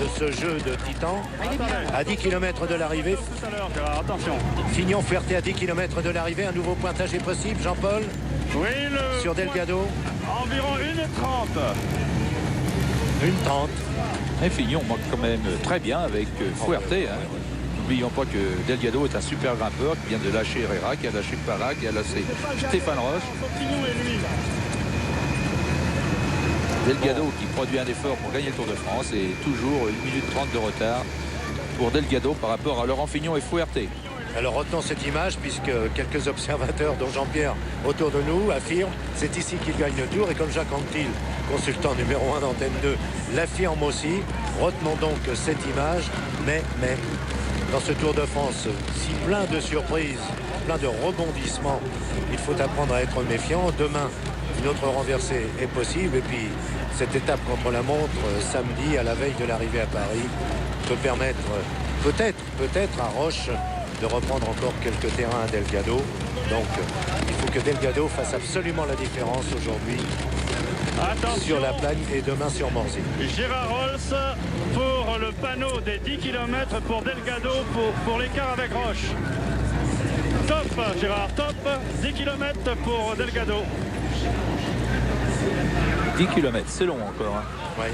de ce jeu de titan. À 10 km de l'arrivée. Tout à l'heure, Gérard, attention. Fignon-Fuerté à 10 km de l'arrivée. Un nouveau pointage est possible, Jean-Paul, Oui, sur Delgado. environ 1h30. 1h30. Et Fignon manque quand même très bien avec Fuerté. Hein. N'oublions pas que Delgado est un super grimpeur qui vient de lâcher Herrera, qui a lâché Parra, qui a lâché Stéphane Roche. Delgado qui produit un effort pour gagner le Tour de France et toujours 1 minute 30 de retard pour Delgado par rapport à Laurent Fignon et Fuerté. Alors retenons cette image puisque quelques observateurs, dont Jean-Pierre autour de nous, affirment c'est ici qu'il gagne le Tour. Et comme Jacques Anquetil, consultant numéro 1 d'Antenne 2, l'affirme aussi, retenons donc cette image. Mais dans ce Tour de France, si plein de surprises, plein de rebondissements, il faut apprendre à être méfiant. Demain, une autre renversée est possible. Et puis cette étape contre la montre samedi à la veille de l'arrivée à Paris peut permettre peut-être à Roche de reprendre encore quelques terrains à Delgado. Donc il faut que Delgado fasse absolument la différence aujourd'hui sur la Plagne et demain sur Morzy. Gérard Rolls pour le panneau des 10 km pour Delgado pour l'écart avec Roche. Top Gérard, top. 10 km pour Delgado. 10 km, c'est long encore. Hein. Oui.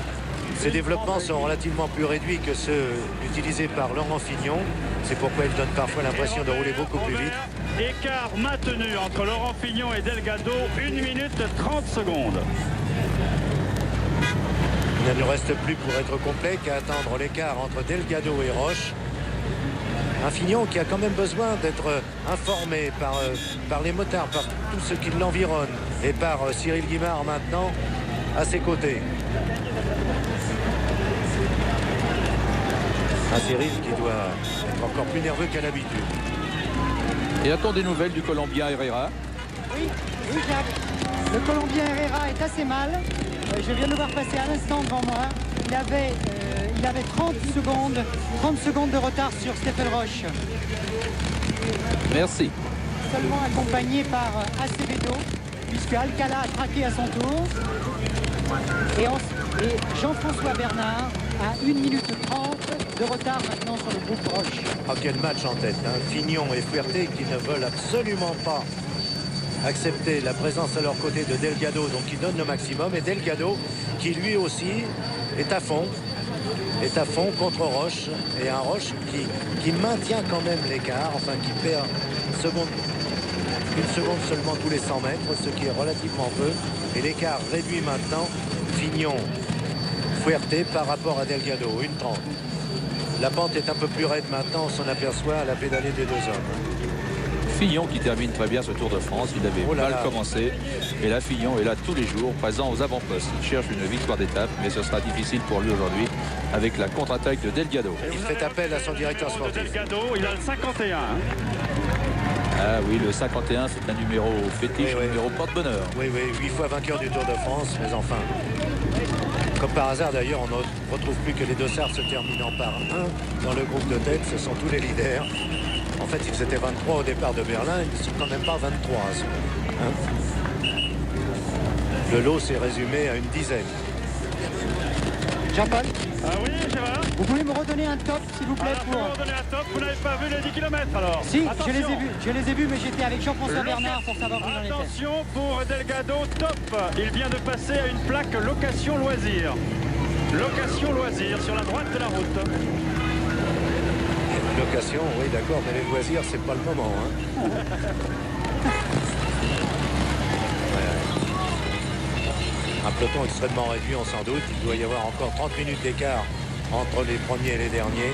Ces développements sont relativement plus réduits que ceux utilisés par Laurent Fignon. C'est pourquoi il donne parfois l'impression de rouler beaucoup plus vite. Écart maintenu entre Laurent Fignon et Delgado, 1 minute 30 secondes. Il ne nous reste plus pour être complet qu'à attendre l'écart entre Delgado et Roche. Un Fignon qui a quand même besoin d'être informé par les motards, par tous ceux qui l'environnent et par Cyril Guimard maintenant à ses côtés. Un Cyril qui doit être encore plus nerveux qu'à l'habitude. Et a-t-on des nouvelles du Colombien Herrera? Oui, Jacques. Le Colombien Herrera est assez mal. Je viens de le voir passer à l'instant devant moi. Il avait 30 secondes de retard sur Stéphane Roche. Merci. Seulement accompagné par Acevedo, puisque Alcala a traqué à son tour. Et Jean-François Bernard a 1 minute 30 de retard maintenant sur le groupe Roche. Oh, quel match en tête, hein. Fignon et Fuerté qui ne veulent absolument pas accepter la présence à leur côté de Delgado, donc qui donne le maximum, et Delgado qui lui aussi est à fond contre Roche, et un Roche qui maintient quand même l'écart, enfin qui perd une seconde seulement tous les 100 mètres, ce qui est relativement peu, et l'écart réduit maintenant. Fignon, Fuerté par rapport à Delgado, 1,30. La pente est un peu plus raide maintenant, on s'en aperçoit à la pédalée des deux hommes. Fignon qui termine très bien ce Tour de France. Il avait mal commencé. Et là, Fignon est là tous les jours, présent aux avant-postes. Il cherche une victoire d'étape, mais ce sera difficile pour lui aujourd'hui avec la contre-attaque de Delgado. Il fait appel à son directeur sportif. Delgado, il a le 51. Ah oui, le 51, c'est un numéro fétiche, un numéro porte-bonheur. Oui, 8 fois vainqueur du Tour de France, mais enfin, comme par hasard d'ailleurs, on ne retrouve plus que les dossards se terminant par 1 dans le groupe de tête. Ce sont tous les leaders. En fait, ils étaient 23 au départ de Berlin, ils ne sont quand même pas 23. Hein. Le lot s'est résumé à une dizaine. Jean-Paul, Ah oui, Gérard. vous pouvez me redonner un top, s'il vous plaît, Alors, pour donner un top, vous n'avez pas vu les 10 km alors? Si, Attention. je les ai vus, mais j'étais avec Jean-François Bernard pour savoir où j'en étais. Attention pour Delgado, top. Il vient de passer à une plaque location loisir. Location loisir sur la droite de la route. Location, oui d'accord, mais les loisirs, c'est pas le moment. Hein. Un peloton extrêmement réduit, on s'en doute. Il doit y avoir encore 30 minutes d'écart entre les premiers et les derniers.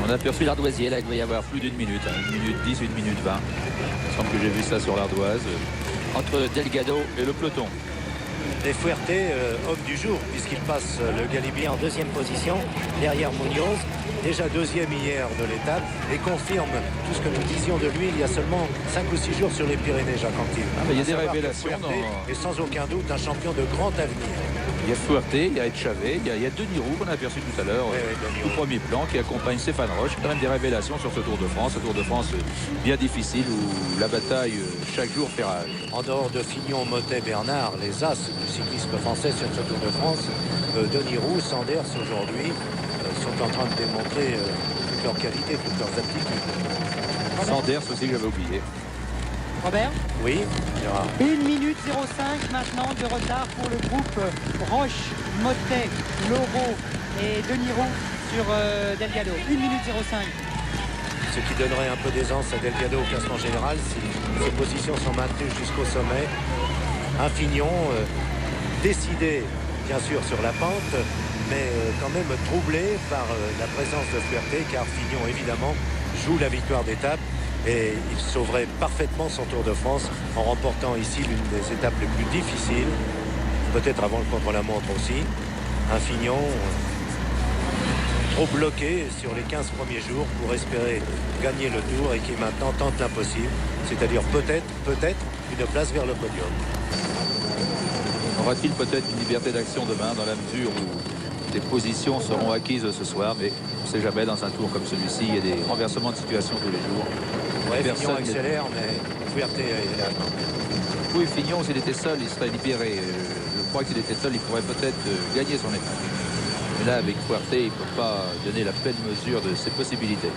On a aperçu l'Ardoisier, là il doit y avoir plus d'1 minute, 1 minute 10, 1 minute 20. Il semble que j'ai vu ça sur l'Ardoise, entre Delgado et le peloton. Et Fuerté, homme du jour, puisqu'il passe le Galibier en deuxième position, derrière Munoz, déjà deuxième hier de l'étape, et confirme tout ce que nous disions de lui il y a seulement 5 ou 6 jours sur les Pyrénées, Jacques Anquetil. Il y a des révélations. Et sans aucun doute un champion de grand avenir. Il y a Fuerté, il y a Etchavé, il y a Denis Roux qu'on a aperçu tout à l'heure, au premier plan, qui accompagne Stéphane Roche. Quand même des révélations sur ce Tour de France, bien difficile où la bataille chaque jour fait rage. En dehors de Fignon, Motet, Bernard, les as du cyclisme français sur ce Tour de France, Denis Roux, Sanders aujourd'hui, sont en train de démontrer toutes leurs qualités, toutes leurs aptitudes. Sanders aussi, j'avais oublié. Robert, Oui, Gérard. 1 minute 05 maintenant de retard pour le groupe Roche, Mottet, Loro et Deniro sur Delgado. 1 minute 05. Ce qui donnerait un peu d'aisance à Delgado au classement général si ses positions sont maintenues jusqu'au sommet. Un Fignon décidé, bien sûr, sur la pente, mais quand même troublé par la présence de Fuerte, car Fignon, évidemment, joue la victoire d'étape et il sauverait parfaitement son Tour de France en remportant ici l'une des étapes les plus difficiles, peut-être avant le contre-la-montre aussi. Un Fignon trop bloqué sur les 15 premiers jours pour espérer gagner le Tour et qui maintenant tente l'impossible, c'est-à-dire peut-être une place vers le podium. Aura-t-il peut-être une liberté d'action demain dans la mesure où les positions seront acquises ce soir, mais on ne sait jamais dans un tour comme celui-ci, il y a des renversements de situation tous les jours. Ouais, Fignon accélère, mais Fuerte est là. Oui, Fignon, s'il était seul, il serait libéré. Je crois qu'il était seul, il pourrait peut-être gagner son étape. Mais là, avec Fuerte, il ne peut pas donner la pleine mesure de ses possibilités.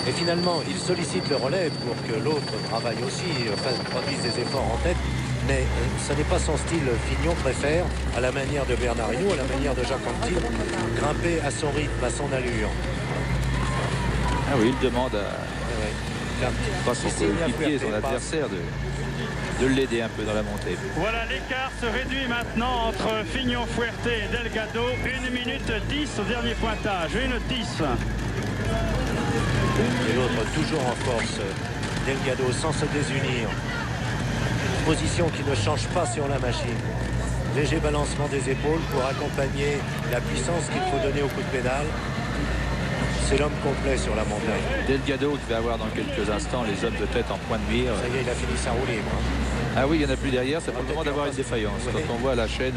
Et finalement, il sollicite le relais pour que l'autre travaille aussi, produise des efforts en tête. Mais ce n'est pas son style. Fignon préfère, à la manière de Bernard Hinault, à la manière de Jacques Anquetil, grimper à son rythme, à son allure. Ah oui, il demande à pas son Ici, il y a coéquipier, Fuerte, son adversaire de l'aider un peu dans la montée. Voilà, l'écart se réduit maintenant entre Fignon, Fuerte et Delgado. 1 minute 10 au dernier pointage. 1:10. Et l'autre toujours en force. Delgado sans se désunir. Position qui ne change pas sur la machine. Léger balancement des épaules pour accompagner la puissance qu'il faut donner au coup de pédale. C'est l'homme complet sur la montagne. Delgado devait avoir dans quelques instants les hommes de tête en point de mire. Ça y est, il a fini sa roue libre. Ah oui, il n'y en a plus derrière, c'est pas le moment d'avoir une défaillance. Oui. Quand on voit la chaîne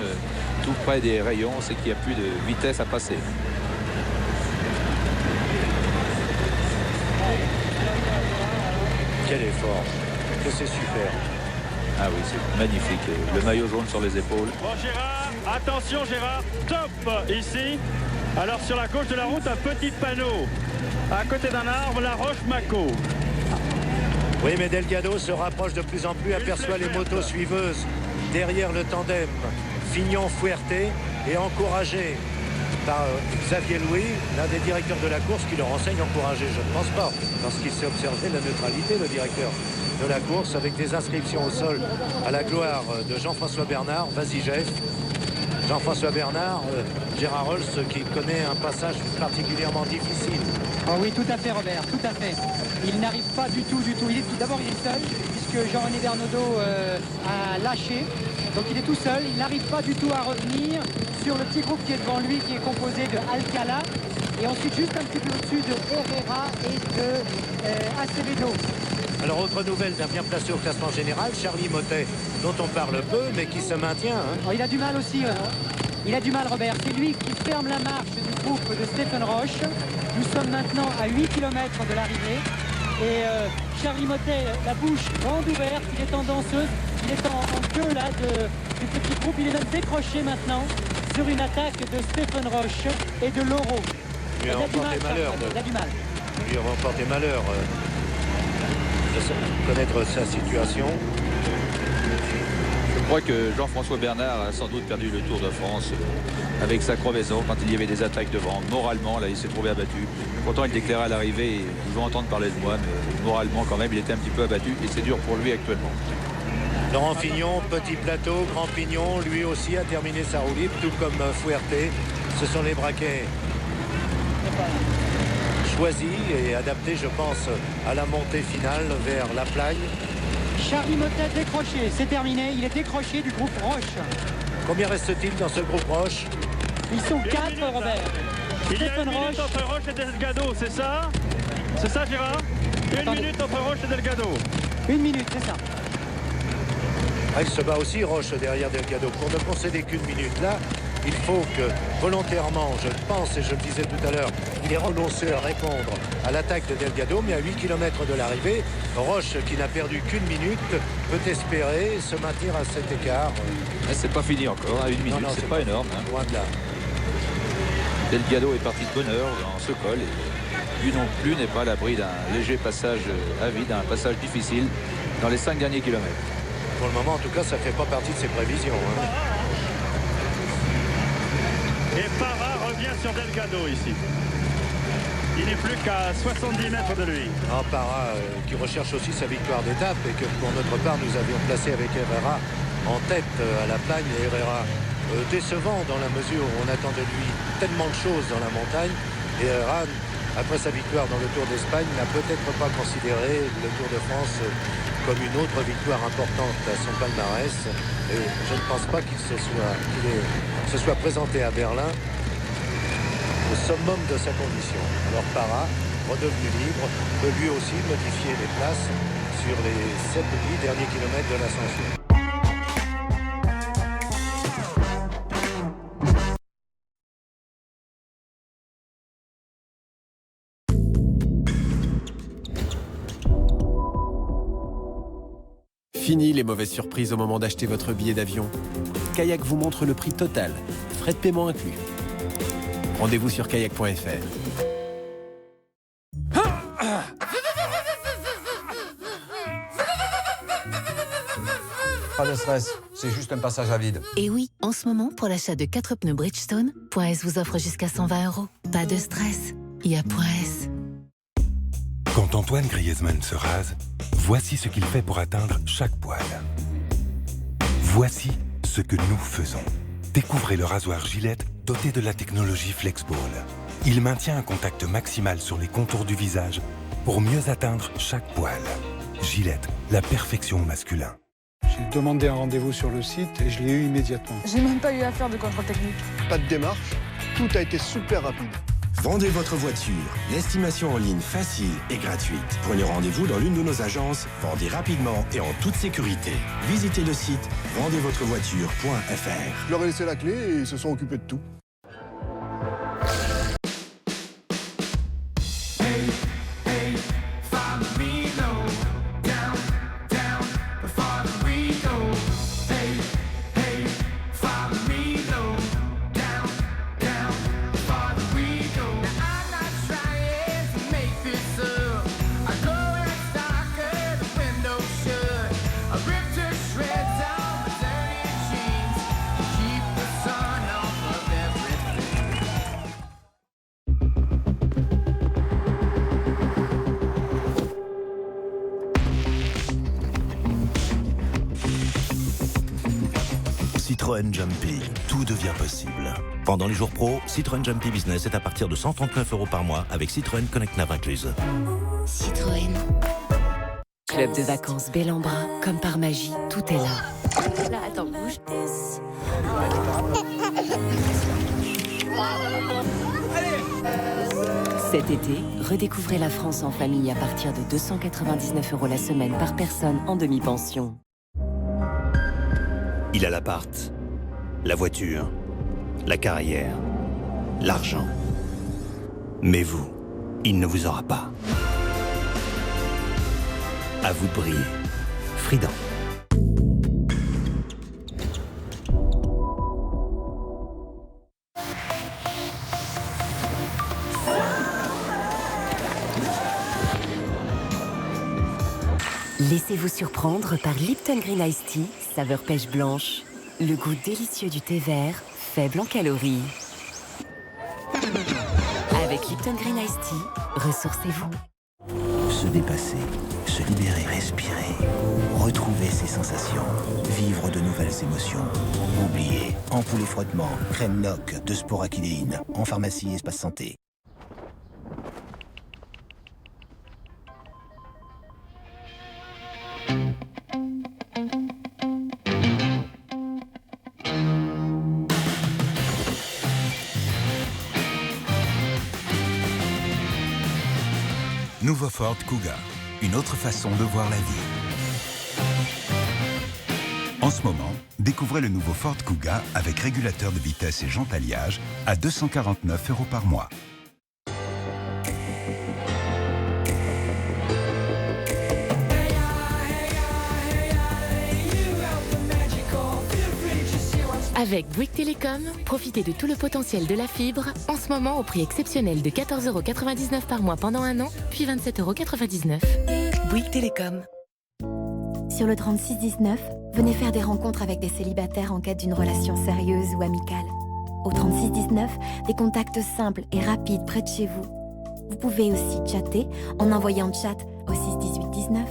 tout près des rayons, c'est qu'il n'y a plus de vitesse à passer. Quel effort. Que c'est super. Ah oui, c'est magnifique. Le maillot jaune sur les épaules. Bon, Gérard, attention Gérard, top ici. Alors sur la gauche de la route, un petit panneau. À côté d'un arbre, la Roche-Maco. Oui, mais Delgado se rapproche de plus en plus, aperçoit les motos suiveuses derrière le tandem Fignon-Fuerte et encouragé par Xavier Louis, l'un des directeurs de la course, qui leur enseigne encouragé. Je ne pense pas, parce qu'il s'est observé la neutralité, le directeur de la course, avec des inscriptions au sol à la gloire de Jean-François Bernard. Vas-y, Jeff. Jean-François Bernard, Gérard Holst, qui connaît un passage particulièrement difficile. Oh oui, tout à fait, Robert, tout à fait. Il n'arrive pas du tout. D'abord, il est seul, puisque Jean-René Bernaudot a lâché. Donc il est tout seul, il n'arrive pas du tout à revenir sur le petit groupe qui est devant lui, qui est composé de Alcala, et ensuite juste un petit peu au-dessus de Herrera et de Acevedo. Alors, autre nouvelle d'un bien placé au classement général, Charlie Mottet, dont on parle peu, mais qui se maintient. Oh, il a du mal aussi. Il a du mal, Robert. C'est lui qui ferme la marche du groupe de Stephen Roche. Nous sommes maintenant à 8 km de l'arrivée. Et Charlie Mottet, la bouche grande ouverte, il est en danseuse. Il est en queue là du petit groupe. Il est même décroché maintenant sur une attaque de Stephen Roche et de Loro. Lui a emporté malheur. Il a du mal. Lui a emporté malheur de connaître sa situation. Je crois que Jean-François Bernard a sans doute perdu le Tour de France avec sa crevaison quand il y avait des attaques devant. Moralement, là, il s'est trouvé abattu. Pourtant, il déclarait à l'arrivée, ils vont entendre parler de moi, mais moralement, quand même, il était un petit peu abattu et c'est dur pour lui actuellement. Laurent Fignon, petit plateau, grand pignon, lui aussi a terminé sa roue libre, tout comme Fuerte. Ce sont les braquets choisis et adaptés, je pense, à la montée finale vers la plagne. Charlie Mottet décroché, c'est terminé. Il est décroché du groupe Roche. Combien reste-t-il dans ce groupe Roche? Ils sont 4, Robert. Il y a Stephen une minute Roche. entre Roche et Delgado, c'est ça? C'est ça, Gérard? Une Attendez. minute entre Roche et Delgado. 1 minute, c'est ça. Ah, il se bat aussi, Roche, derrière Delgado. Pour ne concéder qu'une minute là, il faut que volontairement, je pense, et je le disais tout à l'heure, il est renoncé à répondre à l'attaque de Delgado, mais à 8 km de l'arrivée, Roche, qui n'a perdu qu'une minute, peut espérer se maintenir à cet écart. Mais c'est pas fini encore, à 1 minute, Non, c'est pas énorme. Hein. Loin de là. Delgado est parti de bonne heure dans ce col et lui non plus n'est pas à l'abri d'un léger passage à vide, un passage difficile dans les 5 derniers kilomètres. Pour le moment, en tout cas, ça ne fait pas partie de ses prévisions. Et Parra revient sur Delgado ici. Il n'est plus qu'à 70 mètres de lui. Parra qui recherche aussi sa victoire d'étape et que pour notre part, nous avions placé avec Herrera en tête à la Plagne. Et Herrera décevant dans la mesure où on attend de lui tellement de choses dans la montagne. Et Herrera, après sa victoire dans le Tour d'Espagne, n'a peut-être pas considéré le Tour de France comme une autre victoire importante à son palmarès. Et je ne pense pas qu'il se soit présenté à Berlin au summum de sa condition. Alors Parra, redevenu libre, peut lui aussi modifier les places sur les 7-8 derniers kilomètres de l'ascension. Fini les mauvaises surprises au moment d'acheter votre billet d'avion. Kayak vous montre le prix total, frais de paiement inclus. Rendez-vous sur kayak.fr. Pas de stress, c'est juste un passage à vide. Et oui, en ce moment, pour l'achat de 4 pneus Bridgestone, .s vous offre jusqu'à 120 €. Pas de stress, il y a .s. Quand Antoine Griezmann se rase, voici ce qu'il fait pour atteindre chaque poil. Voici ce que nous faisons. Découvrez le rasoir Gillette doté de la technologie FlexBall. Il maintient un contact maximal sur les contours du visage pour mieux atteindre chaque poil. Gillette, la perfection au masculin. J'ai demandé un rendez-vous sur le site et je l'ai eu immédiatement. J'ai même pas eu à faire de contrôle technique. Pas de démarche, tout a été super rapide. Vendez votre voiture. L'estimation en ligne facile et gratuite. Prenez rendez-vous dans l'une de nos agences. Vendez rapidement et en toute sécurité. Visitez le site vendezvotrevoiture.fr. Je leur ai laissé la clé et ils se sont occupés de tout. Citroën Jumpy, tout devient possible. Pendant les jours pro, Citroën Jumpy Business est à partir de 139 € par mois avec Citroën Connect Nav incluse. Citroën. Club de vacances Bellambra, comme par magie, tout est là. Là, attends, bouge. Cet été, redécouvrez la France en famille à partir de 299 € la semaine par personne en demi-pension. Il a l'appart, la voiture, la carrière, l'argent. Mais vous, il ne vous aura pas. À vous de briller. Fridan. Laissez-vous surprendre par Lipton Green Iced Tea, saveur pêche blanche. Le goût délicieux du thé vert, faible en calories. Avec Lipton Green Iced Tea, ressourcez-vous. Se dépasser, se libérer, respirer, retrouver ses sensations, vivre de nouvelles émotions. Oubliez, ampoule et frottement, crème NOC de sporakiléine, en pharmacie Espace Santé. Nouveau Ford Kuga, une autre façon de voir la vie. En ce moment, découvrez le nouveau Ford Kuga avec régulateur de vitesse et jante alliage à 249 € par mois. Avec Bouygues Télécom, profitez de tout le potentiel de la fibre, en ce moment au prix exceptionnel de 14,99 € par mois pendant un an, puis 27,99 €. Bouygues Télécom. Sur le 3619, venez faire des rencontres avec des célibataires en quête d'une relation sérieuse ou amicale. Au 3619, des contacts simples et rapides près de chez vous. Vous pouvez aussi chatter en envoyant chat au 61819.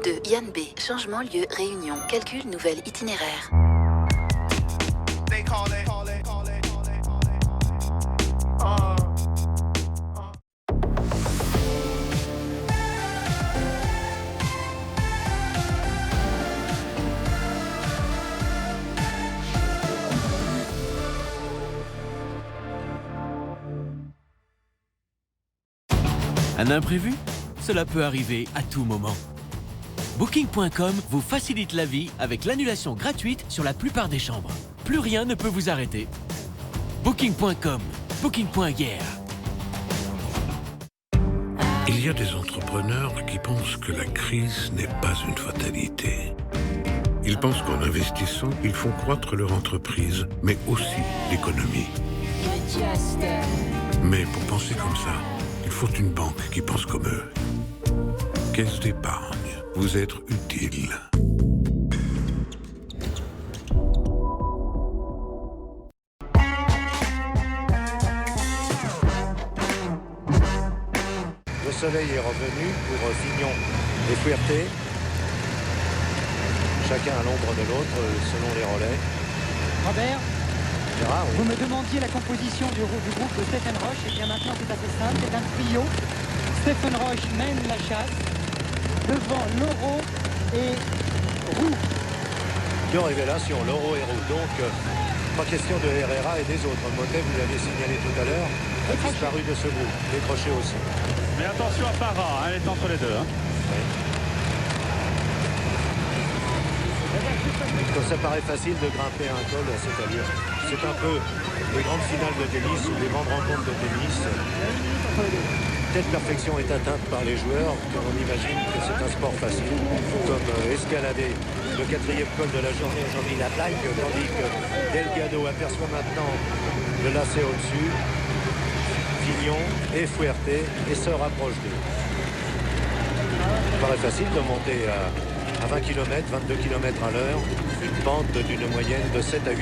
De Yann B. Changement lieu réunion. Calcul nouvel itinéraire. Un imprévu? Cela peut arriver à tout moment. Booking.com vous facilite la vie avec l'annulation gratuite sur la plupart des chambres. Plus rien ne peut vous arrêter. Booking.com, Booking.yeah. Il y a des entrepreneurs qui pensent que la crise n'est pas une fatalité. Ils pensent qu'en investissant, ils font croître leur entreprise, mais aussi l'économie. Mais pour penser comme ça, il faut une banque qui pense comme eux. Caisse d'épargne, vous être utile. Le soleil est revenu pour Fignon et Fuerte. Chacun à l'ombre de l'autre selon les relais. Robert, Gérard, oui. vous me demandiez la composition du groupe de Stephen Roche. Et bien maintenant c'est assez simple, c'est un trio. Stephen Roche mène la chasse. Devant Loro et Roux. Deux révélations, Loro et Roux. Donc, pas question de Herrera et des autres. Motet, vous l'avez signalé tout à l'heure, a disparu de ce groupe. Décroché aussi. Mais attention à Parra, elle est entre les deux. Hein. Oui. Comme ça paraît facile de grimper un col à cette allure. C'est un peu les grandes finales de tennis ou les grandes rencontres de tennis. Telle perfection est atteinte par les joueurs qu'on imagine que c'est un sport facile, comme escalader le quatrième col de la journée aujourd'hui, la blague, tandis que Delgado aperçoit maintenant le lacet au-dessus, Fignon et Fuerte, et se rapproche d'eux. Il paraît facile de monter à 20 km, 22 km à l'heure, une pente d'une moyenne de 7 à 8%.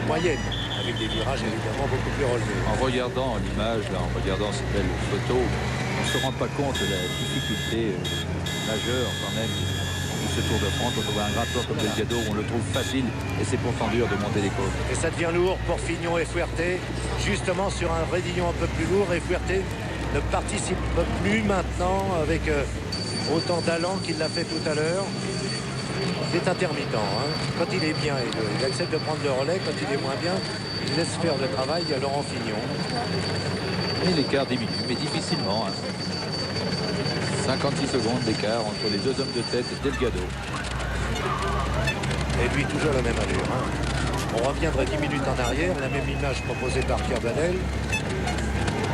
Moyenne, avec des virages évidemment beaucoup plus relevés. En regardant l'image, là, en regardant ces belles photos, on ne se rend pas compte de la difficulté majeure quand même de ce Tour de France. On trouve un grimpeur comme Delgado, on le trouve facile et c'est pourtant dur de monter les côtes. Et ça devient lourd pour Fignon et Fuerte, justement sur un raidillon un peu plus lourd, et Fuerte ne participe plus maintenant avec autant d'allant qu'il l'a fait tout à l'heure. C'est intermittent. Hein. Quand il est bien, il accepte de prendre le relais. Quand il est moins bien, il laisse faire le travail à Laurent Fignon. Et l'écart diminue, mais difficilement. Hein. 56 secondes d'écart entre les deux hommes de tête et Delgado. Et lui, toujours la même allure. Hein. On reviendrait 10 minutes en arrière. La même image proposée par Pierre Banel.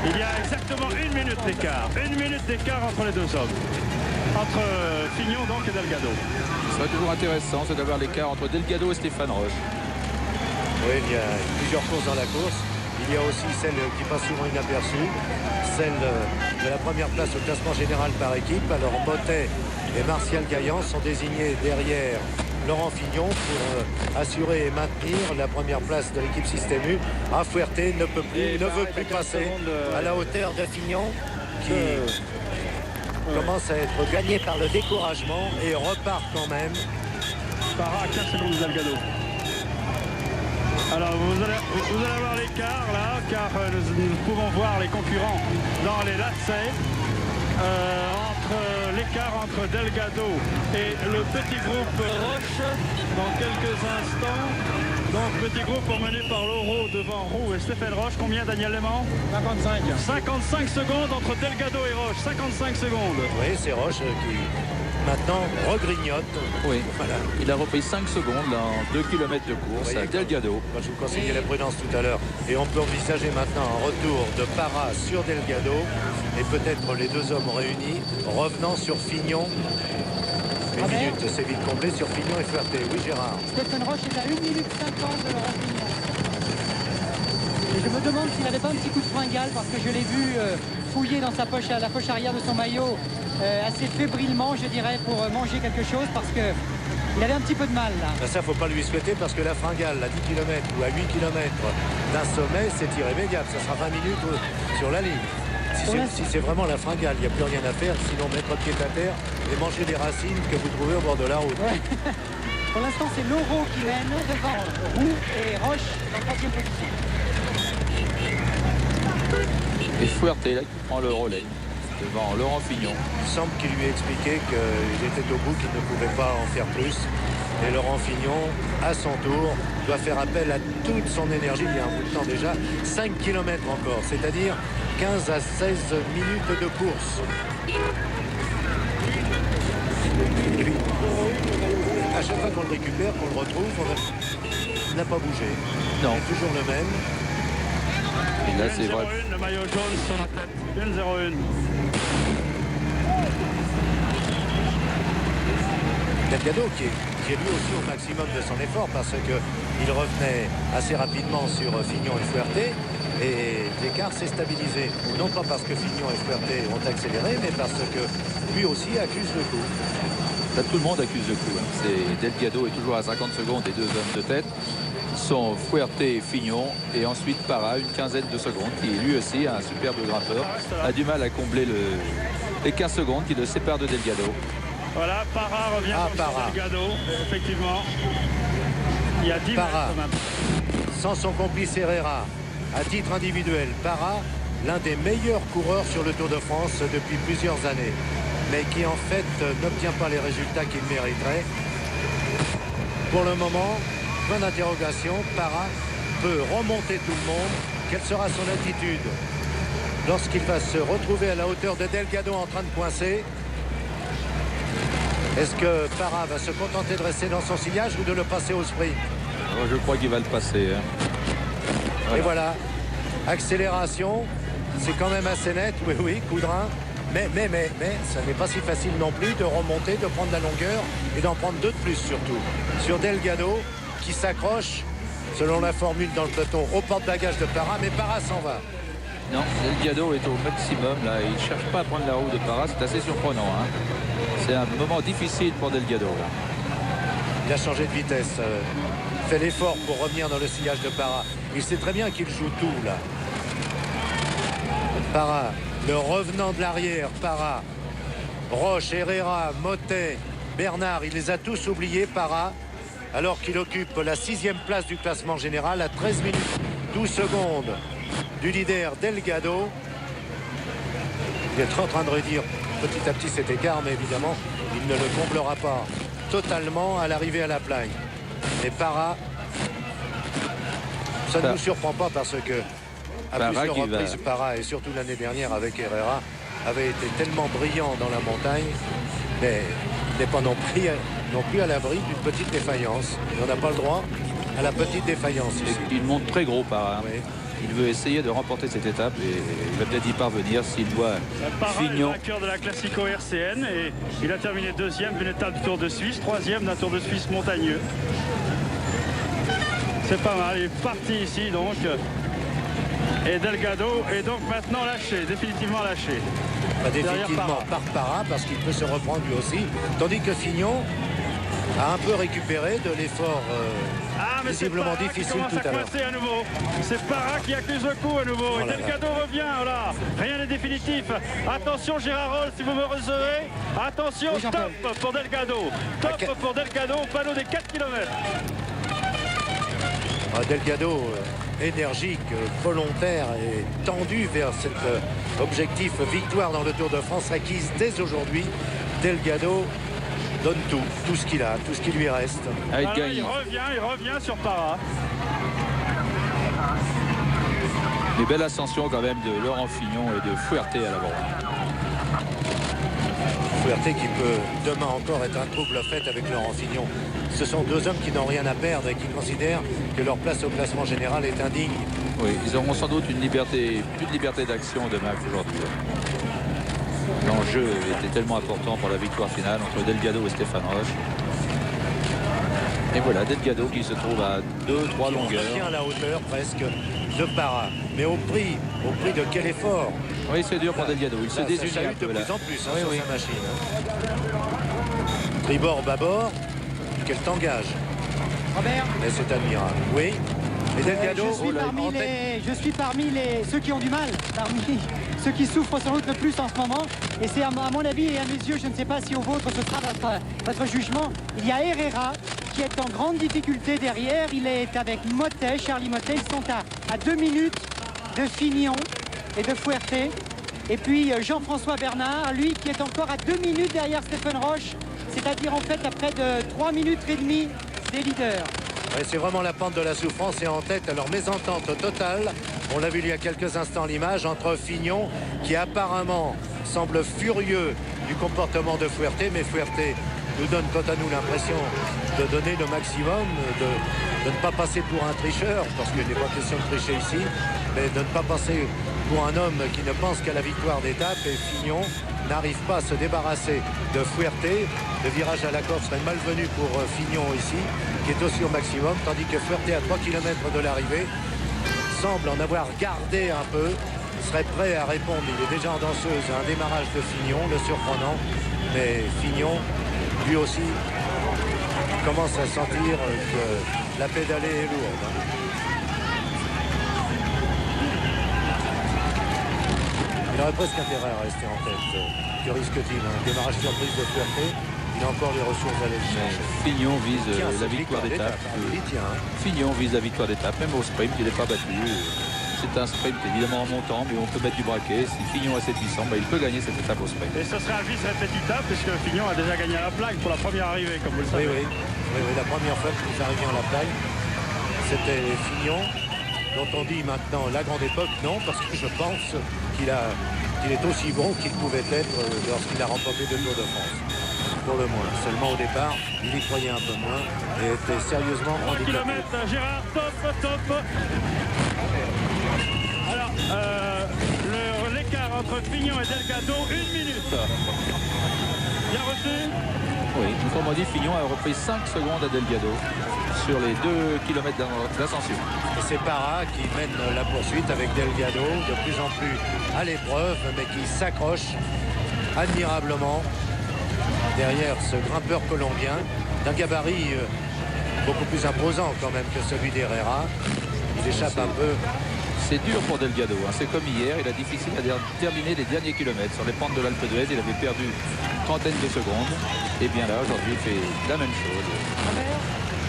Il y a exactement 1 minute d'écart. 1 minute d'écart entre les deux hommes. Entre Fignon donc et Delgado. Ce serait toujours intéressant, c'est d'avoir l'écart entre Delgado et Stéphane Roche. Oui, il y a plusieurs courses dans la course. Il y a aussi celle qui passe souvent inaperçue, celle de la première place au classement général par équipe. Alors Motet et Martial Gaillan sont désignés derrière Laurent Fignon pour assurer et maintenir la première place de l'équipe Système U. Fuerte ne veut plus passer à la hauteur de Fignon qui commence à être gagné par le découragement et repart quand même. Parra à 15 secondes de Delgado. Alors vous allez avoir l'écart là, car nous pouvons voir les concurrents dans les lacets. L'écart entre Delgado et le petit groupe Roche dans quelques instants. Donc petit groupe emmené par Loro devant Roux et Stéphane Roche. Combien, Daniel Léman? 55. 55 secondes entre Delgado et Roche. 55 secondes. Oui, c'est Roche qui maintenant regrignote. Oui, voilà. Il a repris 5 secondes là, en 2 km de course à Delgado. Moi, je vous conseillais la prudence tout à l'heure. Et on peut envisager maintenant un retour de Parra sur Delgado et peut-être les deux hommes réunis revenant sur Fignon. Une minute, c'est vite complet sur Fignon et Fuerte. Oui, Gérard. Stéphane Roche est à 1 minute 50 de Laurent Fignon. Et je me demande s'il n'avait pas un petit coup de fringale parce que je l'ai vu fouiller dans sa poche, à la poche arrière de son maillot assez fébrilement, je dirais, pour manger quelque chose parce que il avait un petit peu de mal là. Ben ça, faut pas lui souhaiter parce que la fringale à 10 km ou à 8 km d'un sommet, c'est irrémédiable. Ça sera 20 minutes sur la ligne. Si c'est vraiment la fringale, il n'y a plus rien à faire, sinon mettre pied à terre et manger des racines que vous trouvez au bord de la route. Ouais. Pour l'instant, c'est Laurent qui mène devant Roux et Roche en 3e position. Et Fuerte là qui prend le relais devant Laurent Fignon. Il semble qu'il lui ait expliqué qu'il était au bout, qu'il ne pouvait pas en faire plus. Et Laurent Fignon, à son tour, doit faire appel à toute son énergie. Il y a un bout de temps déjà, 5 km encore, c'est-à-dire 15 à 16 minutes de course. Et puis, à chaque fois qu'on le récupère, qu'on le retrouve, il n'a pas bougé. Non. Il est toujours le même. Et là, c'est vrai. Le maillot jaune sur la tête. 1-0-1. Delgado qui est lui aussi au maximum de son effort parce qu'il revenait assez rapidement sur Fignon et Fuerte et l'écart s'est stabilisé. Non pas parce que Fignon et Fuerte ont accéléré, mais parce que lui aussi accuse le coup. Là, tout le monde accuse le coup. C'est Delgado est toujours à 50 secondes des deux hommes de tête. Sont Fuerte et Fignon et ensuite Parra, une quinzaine de secondes, qui lui aussi, un superbe grimpeur, a du mal à combler les 15 secondes qui le séparent de Delgado. Voilà, Parra revient sur Delgado, effectivement. Il y a 10 Parra, mètres maintenant. sans son complice Herrera, à titre individuel, Parra, l'un des meilleurs coureurs sur le Tour de France depuis plusieurs années, mais qui en fait n'obtient pas les résultats qu'il mériterait. Pour le moment, point d'interrogation, Parra peut remonter tout le monde. Quelle sera son attitude lorsqu'il va se retrouver à la hauteur de Delgado en train de coincer? Est-ce que Parra va se contenter de rester dans son sillage ou de le passer au sprint? Je crois qu'il va le passer. Hein. Voilà. Et voilà, accélération, c'est quand même assez net, oui, coup de rein. Mais ça n'est pas si facile non plus de remonter, de prendre la longueur et d'en prendre deux de plus surtout. Sur Delgado, qui s'accroche, selon la formule dans le peloton, au porte-bagages de Parra, mais Parra s'en va. Non, Delgado est au maximum, là. Il ne cherche pas à prendre la roue de Parra, c'est assez surprenant. Hein. C'est un moment difficile pour Delgado, là. Il a changé de vitesse, fait l'effort pour revenir dans le sillage de Parra. Il sait très bien qu'il joue tout, là. Parra, le revenant de l'arrière, Parra, Roche, Herrera, Motet, Bernard, il les a tous oubliés, Parra, alors qu'il occupe la 6e place du classement général à 13 minutes 12 secondes du leader Delgado. Il est en train de réduire petit à petit cet écart, mais évidemment, il ne le comblera pas totalement à l'arrivée à la plagne. Et Parra, ça ne nous surprend pas parce que à plusieurs reprises, Parra, et surtout l'année dernière avec Herrera, avait été tellement brillant dans la montagne, mais il n'est pas non plus à l'abri d'une petite défaillance. On n'a pas le droit à la petite défaillance ici. Il monte très gros, Parra. Oui. Il veut essayer de remporter cette étape et il va peut-être y parvenir s'il doit. Fignon. Le vainqueur de la Classico RCN et il a terminé 2e d'une étape du Tour de Suisse, 3e d'un Tour de Suisse montagneux. C'est pas mal, il est parti ici donc. Et Delgado est donc maintenant lâché, définitivement lâché. Pas définitivement par Parra parce qu'il peut se reprendre lui aussi. Tandis que Fignon a un peu récupéré de l'effort visiblement difficile tout à l'heure. C'est Parra qui accuse le coup à nouveau. Et Delgado revient, voilà. Rien n'est définitif. Attention Gérard Roll, si vous me recevez. Attention, top pour Delgado. Top pour Delgado au panneau des 4 km. Delgado, énergique, volontaire et tendu vers cet objectif victoire dans le Tour de France acquise dès aujourd'hui. Delgado donne tout ce qu'il a, tout ce qui lui reste. Il revient sur Parra. Des belles ascensions quand même de Laurent Fignon et de Fuerte à l'avant. Fouerté qui peut demain encore être un trouble fait avec Laurent Fignon. Ce sont deux hommes qui n'ont rien à perdre et qui considèrent que leur place au classement général est indigne. Oui, ils auront sans doute plus de liberté d'action demain qu'aujourd'hui. L'enjeu était tellement important pour la victoire finale entre Delgado et Stéphane Roche. Et voilà, Delgado qui se trouve à 2-3 longueurs. On revient à la hauteur presque de Parra. Mais au prix de quel effort? Oui, c'est dur pour Delgado. Il se désunit un peu de là. plus en plus sur sa machine. Tribord, bâbord, quel tangage. Robert. Mais c'est admirable. Oui. Et Delgado, je suis parmi ceux qui ont du mal, parmi ceux qui souffrent sans doute le plus en ce moment. Et c'est à mon avis et à mes yeux, je ne sais pas si au vôtre ce sera votre jugement. Il y a Herrera qui est en grande difficulté derrière. Il est avec Mottet, Charlie Mottet. Ils sont à 2 minutes de Fignon et de Fouerté. Et puis Jean-François Bernard, lui qui est encore à 2 minutes derrière Stéphane Roche. C'est-à-dire en fait à près de 3 minutes et demie des leaders. Ouais, c'est vraiment la pente de la souffrance et en tête. Alors mésentente totale, on l'a vu il y a quelques instants l'image entre Fignon qui apparemment semble furieux du comportement de Fouerté, mais Fouerté nous donne quant à nous l'impression de donner le maximum, de ne pas passer pour un tricheur, parce qu'il n'est pas question de tricher ici, mais de ne pas passer pour un homme qui ne pense qu'à la victoire d'étape. Et Fignon n'arrive pas à se débarrasser de Fouerté. Le virage à la corde serait malvenu pour Fignon ici, qui est aussi au maximum, tandis que Fouerté à 3 km de l'arrivée semble en avoir gardé un peu, serait prêt à répondre. Il est déjà en danseuse à un démarrage de Fignon, le surprenant, mais Fignon lui aussi commence à sentir que la pédalée est lourde. Il aurait presque intérêt à rester en tête. Que risque-t-il? Un démarrage surprise de Fouerté. Il a encore les ressources à aller le chercher. Fignon vise la victoire d'étape. Fignon vise la victoire d'étape, même au sprint, il n'est pas battu. C'est un sprint évidemment en montant, mais on peut mettre du braquet. Si Fignon a cette puissance, il peut gagner cette étape au sprint. Et ce sera un vice répétitable, puisque Fignon a déjà gagné à la plaque pour la première arrivée, comme vous le savez. Oui, la première fois qu'il est arrivé à la plaque, c'était Fignon, dont on dit maintenant la grande époque. Non, parce que je pense qu'il est aussi bon qu'il pouvait être lorsqu'il a remporté 2 Tours de France. Pour le moins. Seulement au départ, il y croyait un peu moins et était sérieusement handicapé. 3 km, Gérard, top. Alors, l'écart entre Fignon et Delgado, 1 minute. Bien reçu? Oui, autrement dit, Fignon a repris 5 secondes à Delgado sur les 2 km d'ascension. Et c'est Parra qui mène la poursuite avec Delgado, de plus en plus à l'épreuve, mais qui s'accroche admirablement derrière ce grimpeur colombien, d'un gabarit beaucoup plus imposant quand même que celui d'Herrera. Il échappe un peu. C'est dur pour Delgado, hein. C'est comme hier, il a difficile à terminer les derniers kilomètres. Sur les pentes de l'Alpe d'Huez, il avait perdu une trentaine de secondes. Et bien là, aujourd'hui, il fait la même chose.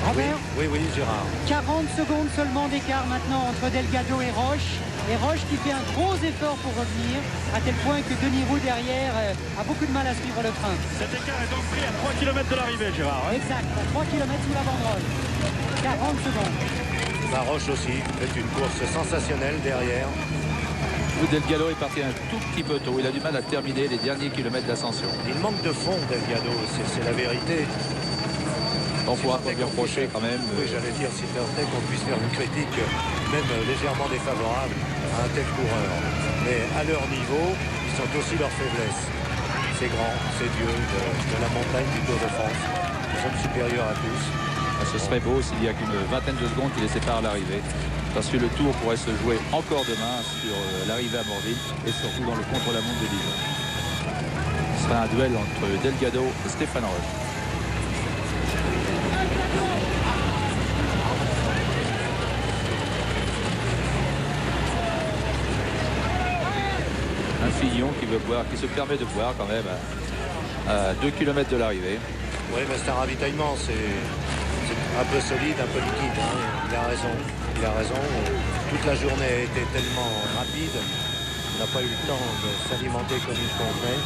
Robert Oui, Gérard. 40 secondes seulement d'écart maintenant entre Delgado et Roche. Et Roche qui fait un gros effort pour revenir, à tel point que Denis Roux derrière a beaucoup de mal à suivre le train. Cet écart est donc pris à 3 km de l'arrivée, Gérard. Hein? Exact, à 3 km sous la banderole. 40 secondes. Roche aussi fait une course sensationnelle derrière. Delgado est parti un tout petit peu tôt. Il a du mal à terminer les derniers kilomètres d'ascension. Il manque de fond, Delgado, c'est la vérité. On pourra pas lui reprocher quand même. Oui, j'allais dire, si tant est qu'on puisse faire une critique même légèrement défavorable à un tel coureur. Mais à leur niveau, ils sont aussi leurs faiblesses. Ces grands, ces dieux de la montagne du Tour de France. Ils sont supérieurs à tous. Ce serait beau s'il n'y a qu'une vingtaine de secondes qui les séparent à l'arrivée. Parce que le Tour pourrait se jouer encore demain sur l'arrivée à Morville et surtout dans le contre-la-montre de Dijon. Ce sera un duel entre Delgado et Stéphane Roche. Un Fignon qui se permet de boire quand même à 2 km de l'arrivée. Oui, mais c'est un ravitaillement, c'est un peu solide, un peu liquide. Hein. Il a raison. Toute la journée a été tellement rapide, on n'a pas eu le temps de s'alimenter comme il convenait.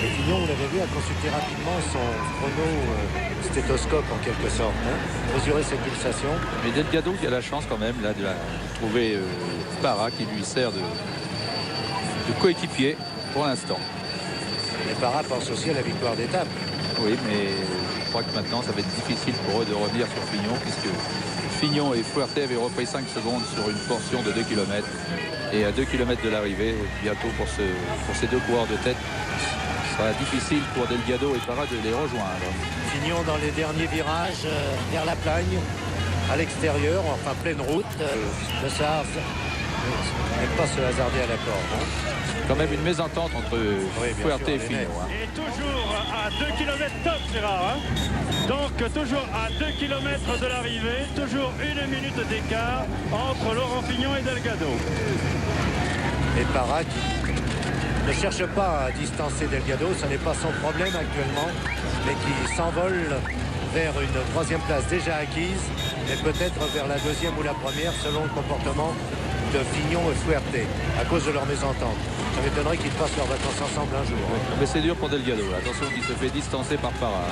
Et Fignon, vous l'avez vu, a consulté rapidement son chrono stéthoscope en quelque sorte, hein, mesurer ses pulsations. Mais Delgado qui a la chance quand même là de trouver Parra qui lui sert coéquipiers pour l'instant. Les Parra pensent aussi à la victoire d'étape. Oui, mais je crois que maintenant ça va être difficile pour eux de revenir sur Fignon, puisque Fignon et Fuerte avaient repris 5 secondes sur une portion de 2 km. Et à 2 km de l'arrivée, bientôt pour ces deux coureurs de tête, ce sera difficile pour Delgado et Parra de les rejoindre. Fignon dans les derniers virages vers la Plagne, à l'extérieur, enfin pleine route. Le Sars n'aime pas se hasarder à la corde. Hein. Quand même une mésentente entre Fuerte et Fignon. Hein. Et toujours à 2 km top, Gérard. Hein. Donc toujours à 2 km de l'arrivée, toujours 1 minute d'écart entre Laurent Fignon et Delgado. Et Parra qui ne cherche pas à distancer Delgado, ce n'est pas son problème actuellement, mais qui s'envole vers une 3e place déjà acquise, mais peut-être vers la 2e ou la 1re selon le comportement de Fignon et Fuerte, à cause de leur mésentente. Ça m'étonnerait qu'ils passent leurs vacances ensemble un jour. Hein. Mais c'est dur pour Delgado. Attention qu'il se fait distancer par Parra.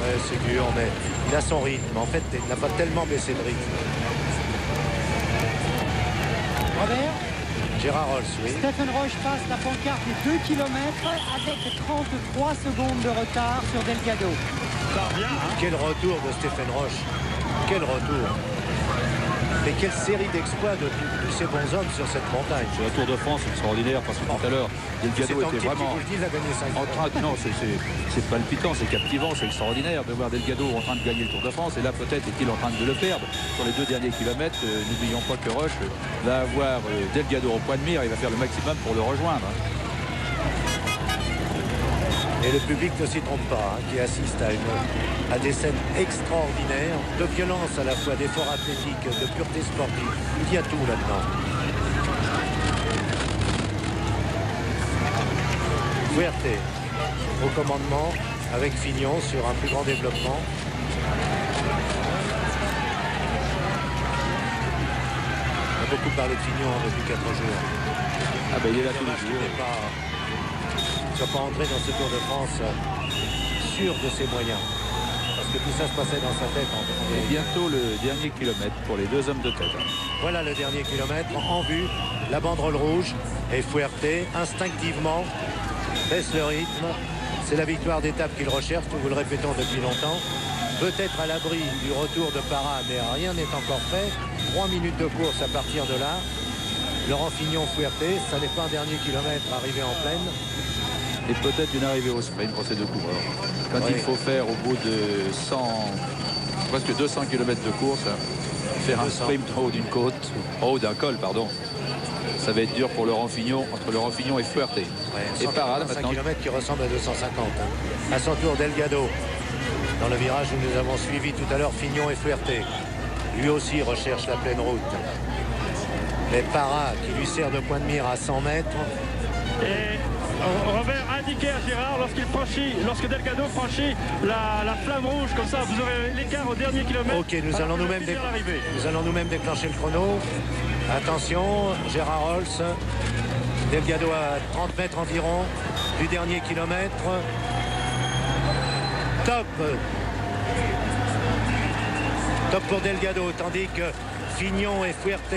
Ouais, c'est dur, mais il a son rythme. En fait, il n'a pas tellement baissé de rythme. Robert, Gérard Rolls, oui. Stephen Roche passe la pancarte des 2 km avec 33 secondes de retard sur Delgado. Ça revient, hein. Quel retour de Stephen Roche. Quel retour. Mais quelle série d'exploits de tous ces bons hommes sur cette montagne. Sur la Tour de France, extraordinaire, parce que tout à l'heure, Delgado était vraiment en train de... Non, c'est palpitant, c'est captivant, c'est extraordinaire de voir Delgado en train de gagner le Tour de France. Et là, peut-être est-il en train de le perdre. Sur les 2 derniers kilomètres, n'oublions pas que Roche va avoir Delgado au point de mire. Il va faire le maximum pour le rejoindre. Et le public ne s'y trompe pas, hein, qui assiste à des scènes extraordinaires, de violence à la fois, d'efforts athlétiques, de pureté sportive. Il y a tout là-dedans. Fuerte au commandement avec Fignon sur un plus grand développement. On a beaucoup parlé de Fignon depuis 4 jours. Ah ben il est là tous les jours. Ne soit pas entré dans ce Tour de France sûr de ses moyens. Parce que tout ça se passait dans sa tête. Et bientôt le dernier kilomètre pour les 2 hommes de tête. Voilà le dernier kilomètre en vue. La banderole rouge et Fuerte instinctivement baisse le rythme. C'est la victoire d'étape qu'il recherche. Nous vous le répétons depuis longtemps. Peut-être à l'abri du retour de Parra, mais rien n'est encore fait. 3 minutes de course à partir de là. Laurent Fignon, Fuerte, ça n'est pas un dernier kilomètre arrivé en plaine. Et peut-être une arrivée au sprint pour ces 2 coureurs. Quand il faut faire au bout de presque 200 km de course, faire un sprint en haut d'une côte, en haut d'un col, pardon. Ça va être dur pour Laurent Fignon, entre Laurent Fignon et Fuerte. Et Parra maintenant. 1 km qui ressemble à 250. Hein. À son tour, Delgado. Dans le virage où nous avons suivi tout à l'heure Fignon et Fuerte. Lui aussi recherche la pleine route. Mais Parra qui lui sert de point de mire à 100 mètres. Et Robert indiquait à Gérard lorsque Delgado franchit la flamme rouge, comme ça vous aurez l'écart au dernier kilomètre. Ok, nous allons nous-mêmes déclencher le chrono. Attention, Gérard Rolls. Delgado à 30 mètres environ du dernier kilomètre. Top pour Delgado, tandis que Fignon et Fuerte,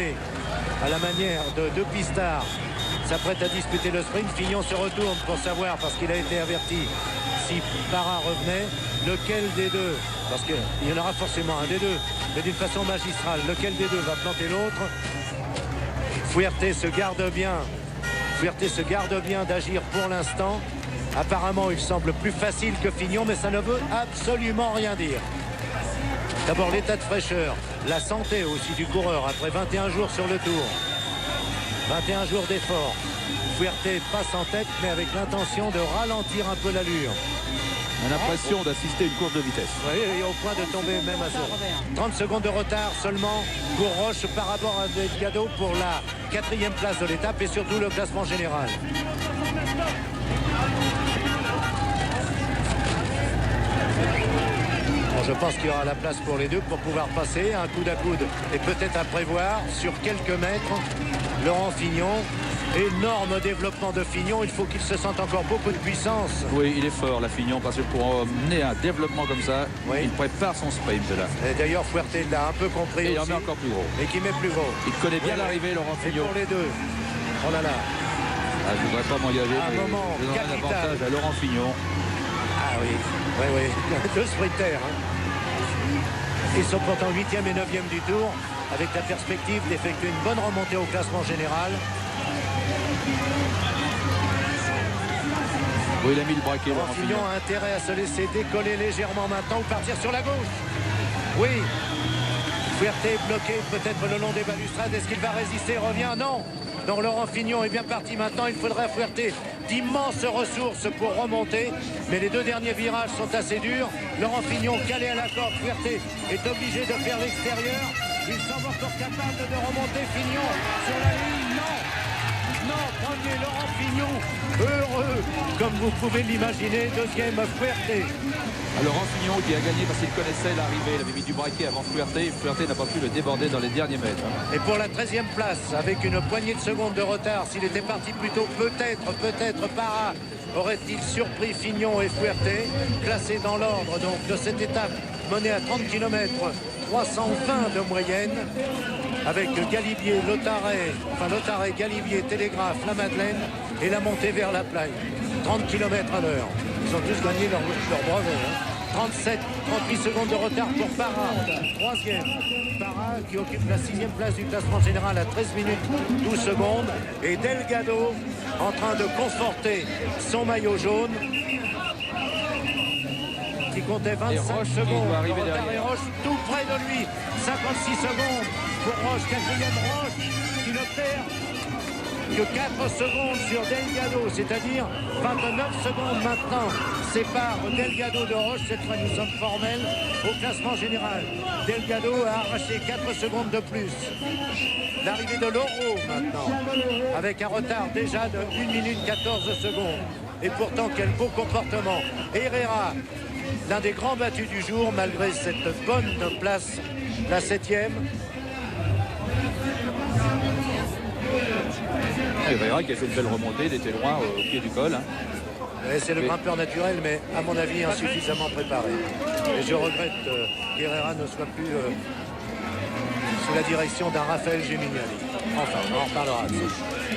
à la manière de 2 pistards, s'apprête à disputer le sprint. Fignon se retourne pour savoir, parce qu'il a été averti, si Parra revenait, lequel des deux, parce qu'il y en aura forcément un des deux, mais d'une façon magistrale, lequel des deux va planter l'autre. Fuerte se garde bien d'agir pour l'instant. Apparemment, il semble plus facile que Fignon, mais ça ne veut absolument rien dire. D'abord, l'état de fraîcheur, la santé aussi du coureur après 21 jours sur le tour. 21 jours d'effort. Fuerte passe en tête, mais avec l'intention de ralentir un peu l'allure. On a l'impression d'assister à une course de vitesse. Oui, et au point de tomber même à 30 secondes de retard seulement pour Roche par rapport à Delgado pour la 4e place de l'étape et surtout le classement général. Bon, je pense qu'il y aura la place pour les deux pour pouvoir passer un coude à coude et peut-être à prévoir sur quelques mètres. Laurent Fignon, énorme développement de Fignon, il faut qu'il se sente encore beaucoup de puissance. Oui, il est fort la Fignon, parce que pour mener un développement comme ça, il prépare son sprint là. Et d'ailleurs Fuerte l'a un peu compris et aussi. Il en met encore plus gros. Et qui met plus gros. Il connaît bien l'arrivée, Laurent Fignon. Et pour les deux, oh là là. je ne voudrais pas m'engager, Un mais moment je donnerai un capital. avantage à Laurent Fignon. Ah oui, oui. Deux sprinters. Hein. Ils sont pourtant 8e et 9e du tour, avec la perspective d'effectuer une bonne remontée au classement général. Oui, il a mis le braquet, Laurent Laurent Fignon Fignon. a intérêt à se laisser décoller légèrement maintenant ou partir sur la gauche. Oui. Fouerté bloqué peut-être le long des balustrades. Est-ce qu'il va résister? Revient? Non. Donc Laurent Fignon est bien parti maintenant. Il faudrait à Fouerté d'immenses ressources pour remonter. Mais les deux derniers virages sont assez durs. Laurent Fignon calé à la corde. Fouerté est obligé de faire l'extérieur. Il semble encore capable de remonter. Fignon sur la ligne. Non. Non, premier Laurent Fignon, heureux, comme vous pouvez l'imaginer. Deuxième, Fouerté. Laurent Fignon qui a gagné parce qu'il connaissait l'arrivée. Il avait mis du braquet avant Fouerté. Fouerté n'a pas pu le déborder dans les derniers mètres. Et pour la 13e place, avec une poignée de secondes de retard, s'il était parti plus tôt, peut-être Parra aurait-il surpris Fignon et Fouerté, classés dans l'ordre donc de cette étape menée à 30 km, 320 de moyenne, avec Galibier, Lotaret, Galibier, Télégraphe, La Madeleine et la montée vers la plagne. 30 km à l'heure. Ils ont tous gagné leur brevet. 38 secondes de retard pour Parra. Troisième. Parra qui occupe la 6e place du classement général à 13 minutes 12 secondes. Et Delgado en train de conforter son maillot jaune. Qui comptait 25 secondes. Et Roche tout près de lui. 56 secondes pour Roche. 4e Roche qui ne perd que 4 secondes sur Delgado, c'est-à-dire 29 secondes maintenant séparent Delgado de Roche. Cette fois nous sommes formels au classement général. Delgado a arraché 4 secondes de plus. L'arrivée de Loro maintenant, avec un retard déjà de 1 minute 14 secondes. Et pourtant quel beau comportement. Herrera, l'un des grands battus du jour malgré cette bonne place, la 7e. Herrera qui a fait une belle remontée, il était loin au pied du col. Hein. C'est le grimpeur naturel, mais à mon avis insuffisamment préparé. Et je regrette qu'Herrera ne soit plus sous la direction d'un Raphaël Gemignani. Enfin, on en reparlera.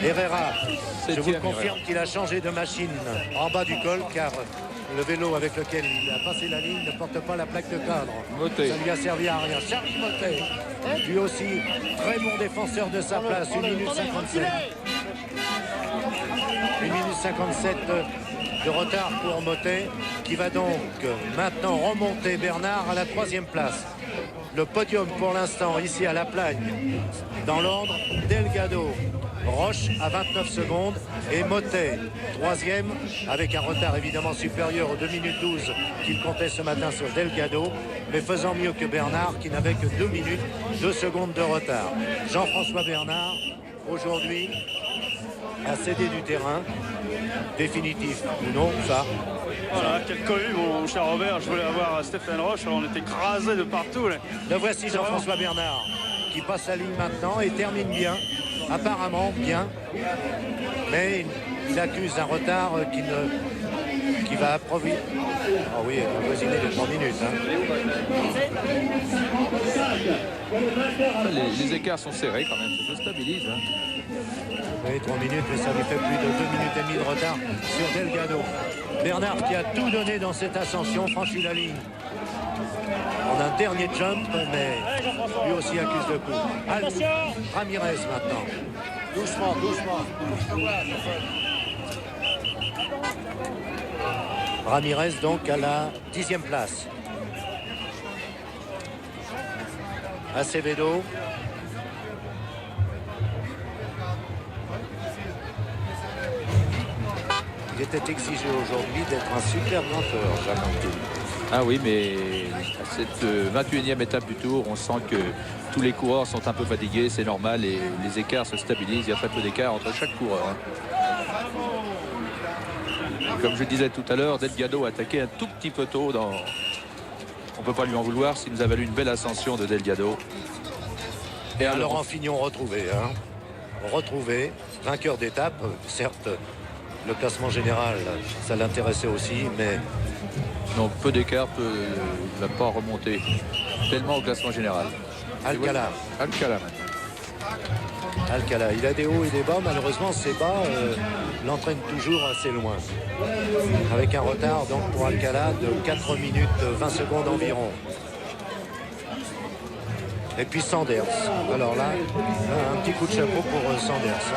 Herrera, je vous confirme qu'il a changé de machine en bas du col, car le vélo avec lequel il a passé la ligne ne porte pas la plaque de cadre. Motet. Ça lui a servi à rien. Charles Motet, lui aussi, très bon défenseur de sa place, 1 minute 57. 1 minute 57 de retard pour Motet, qui va donc maintenant remonter Bernard à la 3e place. Le podium pour l'instant ici à La Plagne, dans l'ordre, Delgado, Roche à 29 secondes et Motet 3e avec un retard évidemment supérieur aux 2 minutes 12 qu'il comptait ce matin sur Delgado, mais faisant mieux que Bernard qui n'avait que 2 minutes 2 secondes de retard. Jean-François Bernard aujourd'hui a cédé du terrain, définitif ou non, ça. Voilà, quel cohue mon cher Robert, je voulais avoir Stéphane Roche, on était écrasés de partout. Là. Le voici Jean-François Bernard qui passe la ligne maintenant et termine bien, apparemment bien, mais il accuse un retard qui va approvisionner. Ah oui, avoisiner les 3 minutes. Hein. Les écarts sont serrés quand même, ça se stabilise. Hein. Oui, 3 minutes, mais ça lui fait plus de 2 minutes et demie de retard sur Delgado. Bernard qui a tout donné dans cette ascension, franchit la ligne. On a un dernier jump, mais lui aussi accuse le coup. Ramirez maintenant. Doucement, doucement. Ramirez donc à la 10e place. Acevedo. Il était exigé aujourd'hui d'être un super grimpeur, Jacques Anquetil. Ah oui, mais à cette 21e étape du Tour, on sent que tous les coureurs sont un peu fatigués, c'est normal, et les écarts se stabilisent, il y a très peu d'écart entre chaque coureur. Hein. Comme je disais tout à l'heure, Delgado a attaqué un tout petit peu tôt. On ne peut pas lui en vouloir s'il nous a valu une belle ascension de Delgado. Et à Laurent Fignon retrouvé. Hein. Retrouvé, vainqueur d'étape, certes. Le classement général, ça l'intéressait aussi, mais... Donc peu d'écart, il ne va pas remonter tellement au classement général. Alcala. Alcala maintenant. Alcala, il a des hauts et des bas. Malheureusement, ces bas l'entraînent toujours assez loin. Avec un retard donc pour Alcala de 4 minutes 20 secondes environ. Et puis Sanders. Alors là, un petit coup de chapeau pour Sanders.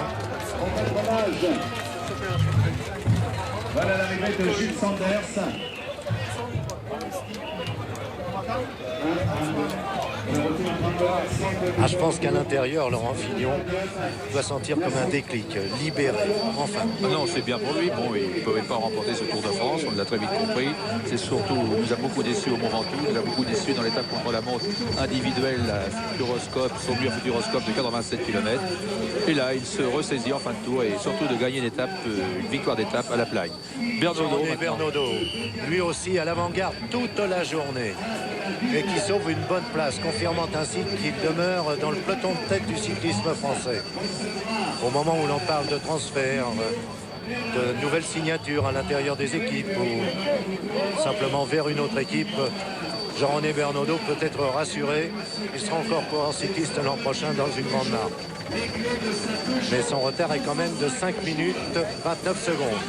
Voilà l'arrivée de Jules Sanders. Ah, je pense qu'à l'intérieur, Laurent Fignon doit sentir comme un déclic, libéré, enfin. Ah non, c'est bien pour lui. Bon, il ne pouvait pas remporter ce Tour de France, on l'a très vite compris. C'est surtout, il nous a beaucoup déçu au Mont Ventoux, il nous a beaucoup déçu dans l'étape contre la montre individuelle, la Futuroscope, son mur Futuroscope de 87 km. Et là, il se ressaisit en fin de tour et surtout de gagner une victoire d'étape à la Plagne. Bernaudo, lui aussi à l'avant-garde toute la journée et qui sauve une bonne place, confirmant ainsi qu'il demeure dans le peloton de tête du cyclisme français. Au moment où l'on parle de transfert, de nouvelles signatures à l'intérieur des équipes ou simplement vers une autre équipe, Jean-René Bernaudo peut être rassuré. Il sera encore coureur cycliste l'an prochain dans une grande marque. Mais son retard est quand même de 5 minutes 29 secondes.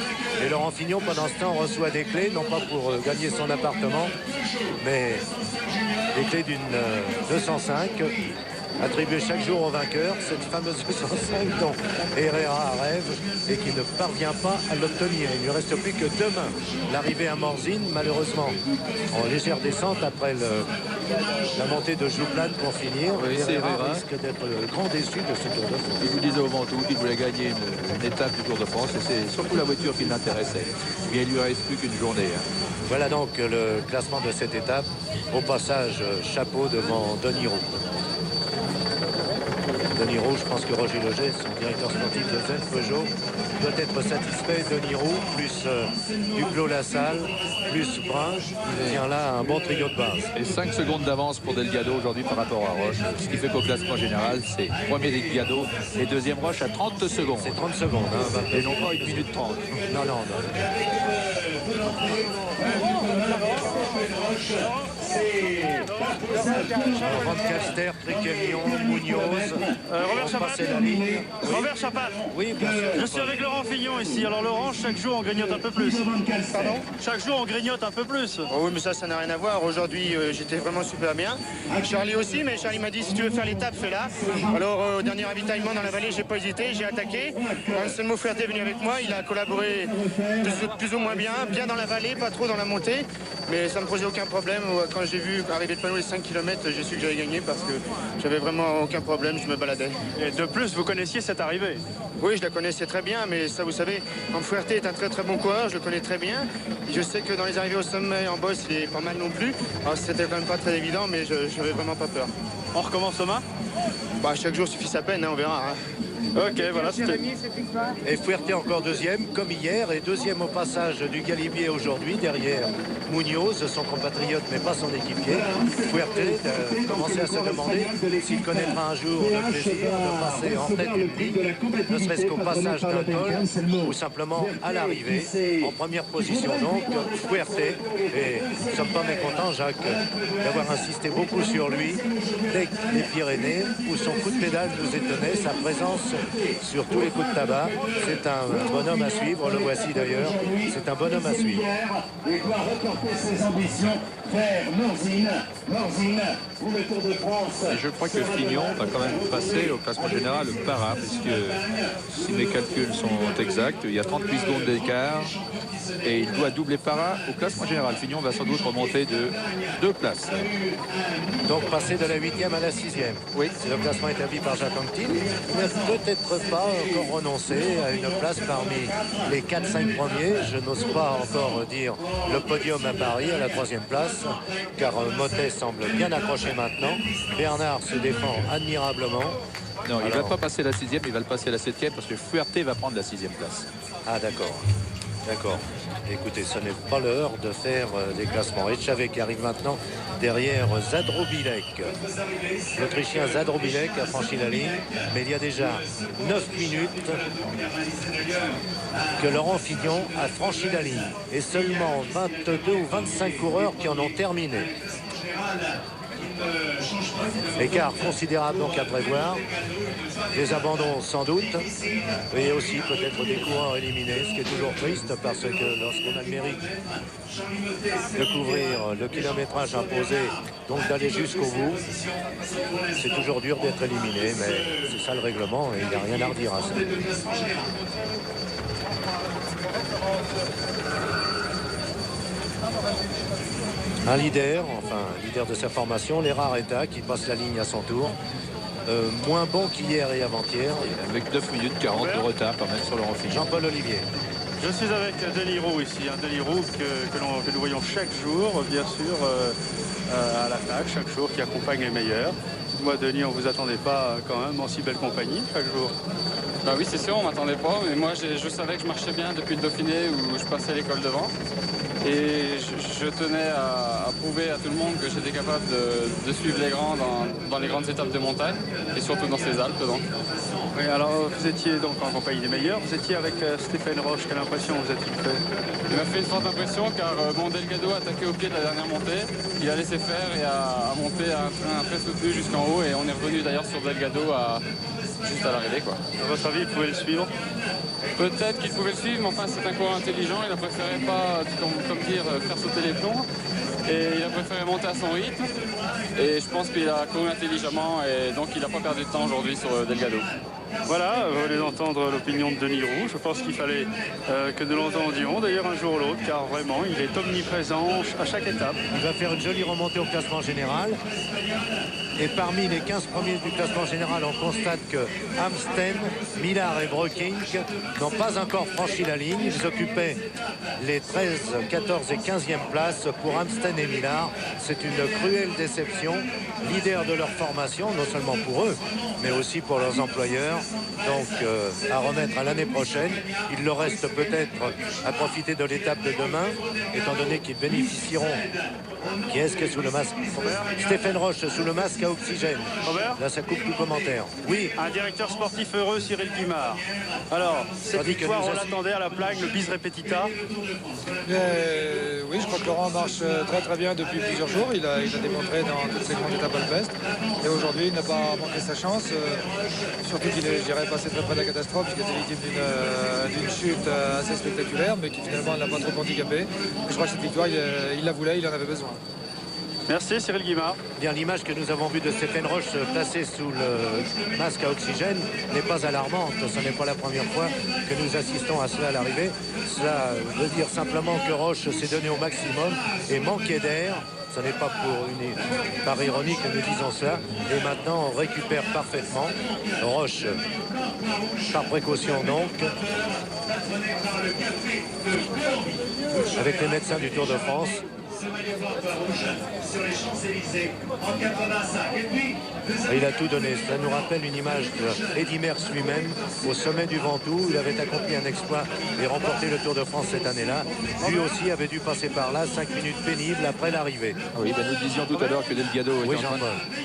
Et Laurent Fignon, pendant ce temps, reçoit des clés, non pas pour gagner son appartement, mais des clés d'une 205 attribuée chaque jour au vainqueur, cette fameuse 205 dont Herrera rêve et qui ne parvient pas à l'obtenir. Il ne lui reste plus que demain l'arrivée à Morzine, malheureusement en légère descente après la montée de Jouplan pour finir. Oui, Herrera risque d'être le grand déçu de ce Tour de France. Il vous disait au Ventoux qu'il voulait gagner une étape du Tour de France et c'est surtout la voiture qui l'intéressait. Mais il lui reste plus qu'une journée. Voilà donc le classement de cette étape. Au passage, chapeau devant Denis Roux. Denis Roux, je pense que Roger Leger, son directeur sportif de Zen Peugeot, doit être satisfait. Denis Roux, plus Duclos-Lassalle, plus Brun, il tient là un bon trio de base. Et 5 secondes d'avance pour Delgado aujourd'hui par rapport à Roche. Ce qui fait qu'au classement général, c'est premier Delgado et deuxième Roche à 30 secondes. C'est 30 secondes. Hein, et non pas 1 minute 30. Non. Van Calster, Tréquelion, Munoz, Robert Chapat. la ligne. Robert Chapat. Oui, bien sûr. Je suis avec Laurent Fignon ici. Alors Laurent, chaque jour on grignote un peu plus. Pardon ? Chaque jour on grignote un peu plus. Oh oui, mais ça n'a rien à voir. Aujourd'hui, j'étais vraiment super bien. Charlie aussi, mais Charlie m'a dit si tu veux faire l'étape, fais-la. Alors au dernier ravitaillement dans la vallée, j'ai pas hésité, j'ai attaqué. Anselmo Fuerte est venu avec moi, il a collaboré plus ou moins bien dans la vallée, pas trop dans la montée. Mais ça me posait aucun problème. Quand j'ai vu arriver le panneau les 5 km, j'ai su que j'allais gagner parce que j'avais vraiment aucun problème, je me baladais. Et de plus, vous connaissiez cette arrivée? Oui, je la connaissais très bien, mais ça, vous savez, Fuerte est un très très bon coureur, je le connais très bien. Je sais que dans les arrivées au sommet, en boss, il est pas mal non plus. Alors c'était quand même pas très évident, mais je n'avais vraiment pas peur. On recommence demain? Chaque jour suffit sa peine, on verra. Ok, voilà. Et Fuerte encore deuxième, comme hier, et deuxième au passage du Galibier aujourd'hui, derrière Munoz, son compatriote, mais pas son équipier. Fuerte commençait à se demander s'il connaîtra un jour le plaisir de passer en tête d'une ligne, ne serait-ce qu'au passage d'un col, ou simplement à l'arrivée, en première position donc, Fuerte. Et nous ne sommes pas mécontents, Jacques, d'avoir insisté beaucoup sur lui, dès les Pyrénées, où son coup de pédale nous étonnait, sa présence sur tous les coups de tabac. C'est un bonhomme à suivre, le voici d'ailleurs, c'est un bonhomme à suivre. Il doit reporter ses ambitions vers Morzine pour le Tour de France. Et je crois que Fignon va quand même passer au classement général le para, puisque si mes calculs sont exacts, il y a 38 secondes d'écart et il doit doubler para au classement général. Fignon va sans doute remonter de 2 places. Donc passer de la 8e à la 6e. Oui. C'est le classement établi par Jacques Anquetil. Il n'a peut-être pas encore renoncé à une place parmi les 4-5 premiers. Je n'ose pas encore dire le podium à Paris à la 3e place, car Motet semble bien accroché maintenant. Bernard se défend admirablement. Non, il ne va pas passer la 6e, il va le passer à la 7e parce que Fuerte va prendre la 6e place. Ah d'accord. D'accord. Écoutez, ce n'est pas l'heure de faire des classements. Etchavé qui arrive maintenant derrière Zadrobilek. L'Autrichien Zadrobilek a franchi la ligne, mais il y a déjà 9 minutes que Laurent Fignon a franchi la ligne. Et seulement 22 ou 25 coureurs qui en ont terminé. Écart considérable donc à prévoir. Des abandons sans doute. Et aussi peut-être des coureurs éliminés, ce qui est toujours triste parce que lorsqu'on a le mérite de couvrir le kilométrage imposé, donc d'aller jusqu'au bout, c'est toujours dur d'être éliminé, mais c'est ça le règlement et il n'y a rien à redire à ça. Un leader de sa formation, l'Errareta, qui passe la ligne à son tour. Moins bon qu'hier et avant-hier. Avec 9 minutes 40 de retard quand même sur le refil. Jean-Paul Olivier. Je suis avec Denis Roux ici, Denis Roux que nous voyons chaque jour, bien sûr, à l'attaque, chaque jour, qui accompagne les meilleurs. Moi, Denis, on ne vous attendait pas quand même en si belle compagnie chaque jour. Bah oui, c'est sûr, on ne m'attendait pas, mais moi je savais que je marchais bien depuis le Dauphiné où je passais l'école devant. Et je tenais à prouver à tout le monde que j'étais capable de suivre les grands dans les grandes étapes de montagne et surtout dans ces Alpes. Donc. Oui, alors vous étiez donc en compagnie des meilleurs, vous étiez avec Stéphane Roche, quelle impression vous a-t-il fait? Il m'a fait une forte impression car Delgado a attaqué au pied de la dernière montée, il a laissé faire et a monté un train très soutenu jusqu'en haut et on est revenu d'ailleurs sur Delgado juste à l'arrivée. À votre avis, vous pouvez le suivre? Peut-être qu'il pouvait le suivre, mais enfin c'est un coureur intelligent, il a préféré pas, comme dire, faire sauter les plombs. Et il a préféré monter à son rythme. Et je pense qu'il a couru intelligemment et donc il n'a pas perdu de temps aujourd'hui sur Delgado. Voilà, vous allez entendre l'opinion de Denis Roux. Je pense qu'il fallait que nous l'entendions d'ailleurs un jour ou l'autre, car vraiment il est omniprésent à chaque étape. Il va faire une jolie remontée au classement général. Et parmi les 15 premiers du classement général, on constate que Amsten, Millard et Breukink n'ont pas encore franchi la ligne. Ils occupaient les 13, 14 et 15e places pour Amsten et Millard. C'est une cruelle déception. Leader de leur formation, non seulement pour eux, mais aussi pour leurs employeurs. Donc à remettre à l'année prochaine. Il leur reste peut-être à profiter de l'étape de demain, étant donné qu'ils bénéficieront. Qui est-ce que sous le masque? Stéphane Roche sous le masque à oxygène. Robert, là ça coupe tout commentaire. Oui. Un directeur sportif heureux, Cyril Guimard. Alors, cette victoire, on l'attendait à la plaque, le bis repetita. Oui, je crois que Laurent marche très très bien depuis plusieurs jours. Il a démontré dans toutes ses grandes étapes alpestres. Et aujourd'hui, il n'a pas manqué sa chance. Surtout qu'il est, je dirais, passé très près de la catastrophe, puisqu'il était victime d'une chute assez spectaculaire, mais qui finalement n'a pas trop handicapé. Et je crois que cette victoire, il la voulait, il en avait besoin. Merci Cyril Guimard. Bien, l'image que nous avons vue de Stéphane Roche placée sous le masque à oxygène n'est pas alarmante. Ce n'est pas la première fois que nous assistons à cela à l'arrivée. Cela veut dire simplement que Roche s'est donné au maximum et manquait d'air. Ce n'est pas par ironie que nous disons cela. Et maintenant, on récupère parfaitement. Roche, par précaution donc, avec les médecins du Tour de France. Il a tout donné. Cela nous rappelle une image d'Eddy Merckx lui-même au sommet du Ventoux. Il avait accompli un exploit et remporté le Tour de France cette année-là. Lui aussi avait dû passer par là, 5 minutes pénibles après l'arrivée. Oui, nous disions tout à l'heure que Delgado était en train de...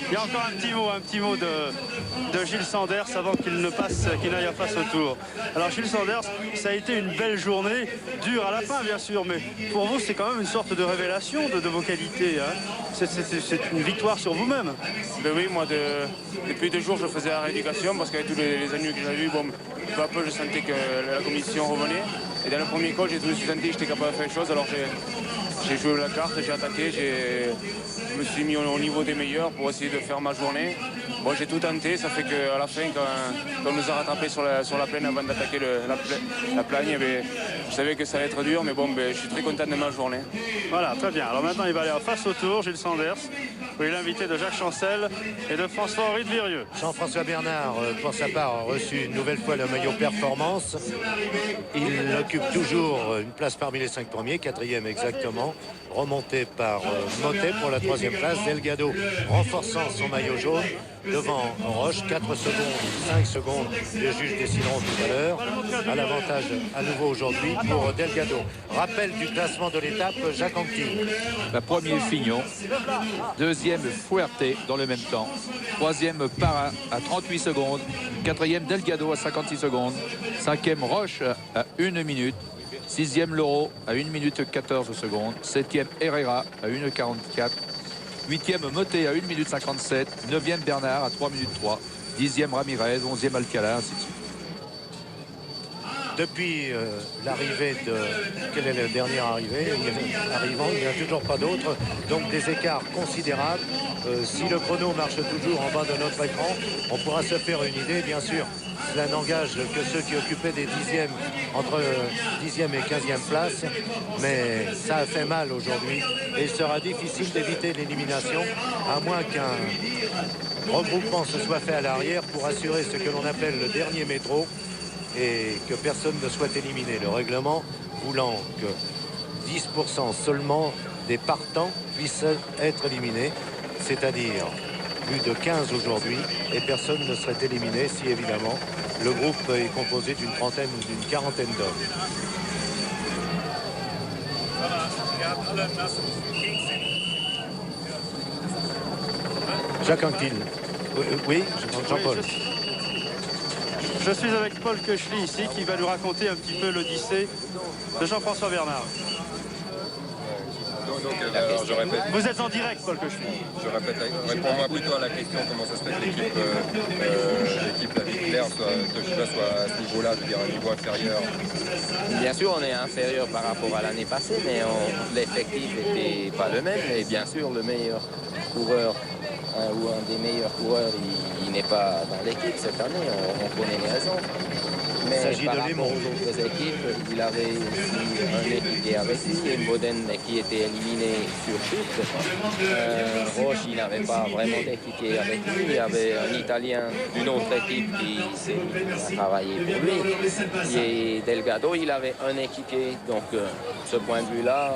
Il y a encore un petit mot de Gilles Sanders avant qu'il n'aille face au Tour. Alors Gilles Sanders, ça a été une belle journée, dure à la fin bien sûr, mais pour vous c'est quand même une sorte de révélation de vos qualités. Hein. C'est une victoire sur vous-même. Ben oui, moi depuis 2 jours je faisais la rééducation parce qu'avec tous les ennuis que j'avais eu, peu à peu je sentais que la condition revenait. Et dans le premier col, j'ai tout de suite senti que j'étais capable de faire les choses. Alors j'ai joué la carte, j'ai attaqué, je me suis mis au niveau des meilleurs pour essayer de faire ma journée. Bon, j'ai tout tenté, ça fait qu'à la fin, quand on nous a rattrapés sur la plaine avant d'attaquer la plagne, je savais que ça allait être dur, mais je suis très content de ma journée. Voilà, très bien. Alors maintenant, il va aller face au Tour, Gilles Sanders, où il est l'invité de Jacques Chancel et de François-Henri de Virieux. Jean-François Bernard, pour sa part, a reçu une nouvelle fois le maillot performance. Il occupe toujours une place parmi les 5 premiers, 4e exactement, remonté par Motet pour la 3e place. Delgado renforçant son maillot jaune devant Roche, 4 secondes, 5 secondes, les juges décideront tout à l'heure. À l'avantage à nouveau aujourd'hui pour Delgado. Rappel du classement de l'étape, Jacques Anquetil. La première Fignon, 2e Fuerte dans le même temps, 3e Parra à 38 secondes, 4e Delgado à 56 secondes, 5e Roche à 1 minute, 6e Loro à 1 minute 14 secondes, 7e Herrera à 1 44, 8e Motet à 1 minute 57. 9e Bernard à 3 minutes 3. 10e Ramirez, 11e Alcala, ainsi de suite. Depuis l'arrivée de... Quel est le dernier arrivant? Il n'y en a toujours pas d'autres. Donc des écarts considérables. Si le chrono marche toujours en bas de notre écran, on pourra se faire une idée. Bien sûr, cela n'engage que ceux qui occupaient des dixièmes, entre 10e et 15e place. Mais ça a fait mal aujourd'hui. Et il sera difficile d'éviter l'élimination, à moins qu'un regroupement se soit fait à l'arrière pour assurer ce que l'on appelle le dernier métro et que personne ne soit éliminé. Le règlement voulant que 10% seulement des partants puissent être éliminés, c'est-à-dire plus de 15 aujourd'hui, et personne ne serait éliminé si évidemment le groupe est composé d'une trentaine ou d'une quarantaine d'hommes. Jacques Anquetil. Oui, Jean-Paul. Je suis avec Paul Koechli ici qui va nous raconter un petit peu l'Odyssée de Jean-François Bernard. Alors, je répète. Vous êtes en direct, Paul Koechli. Je répète, réponds-moi plutôt à la question comment ça se fait que l'équipe La Vie-Claire soit à ce niveau-là, je veux dire un niveau inférieur. Bien sûr, on est inférieur par rapport à l'année passée, mais l'effectif n'était pas le même. Et bien sûr, le meilleur coureur ou un des meilleurs coureurs, il n'est pas dans l'équipe cette année. On connaît les raisons. Mais par rapport aux autres équipes, il avait aussi un équipier avec lui, Modène qui était éliminé sur chute. Roche, il n'avait pas vraiment d'équipier avec lui. Il y avait un Italien d'une autre équipe qui travaillait pour lui. Et Delgado, il avait un équipier. Donc, ce point de vue-là...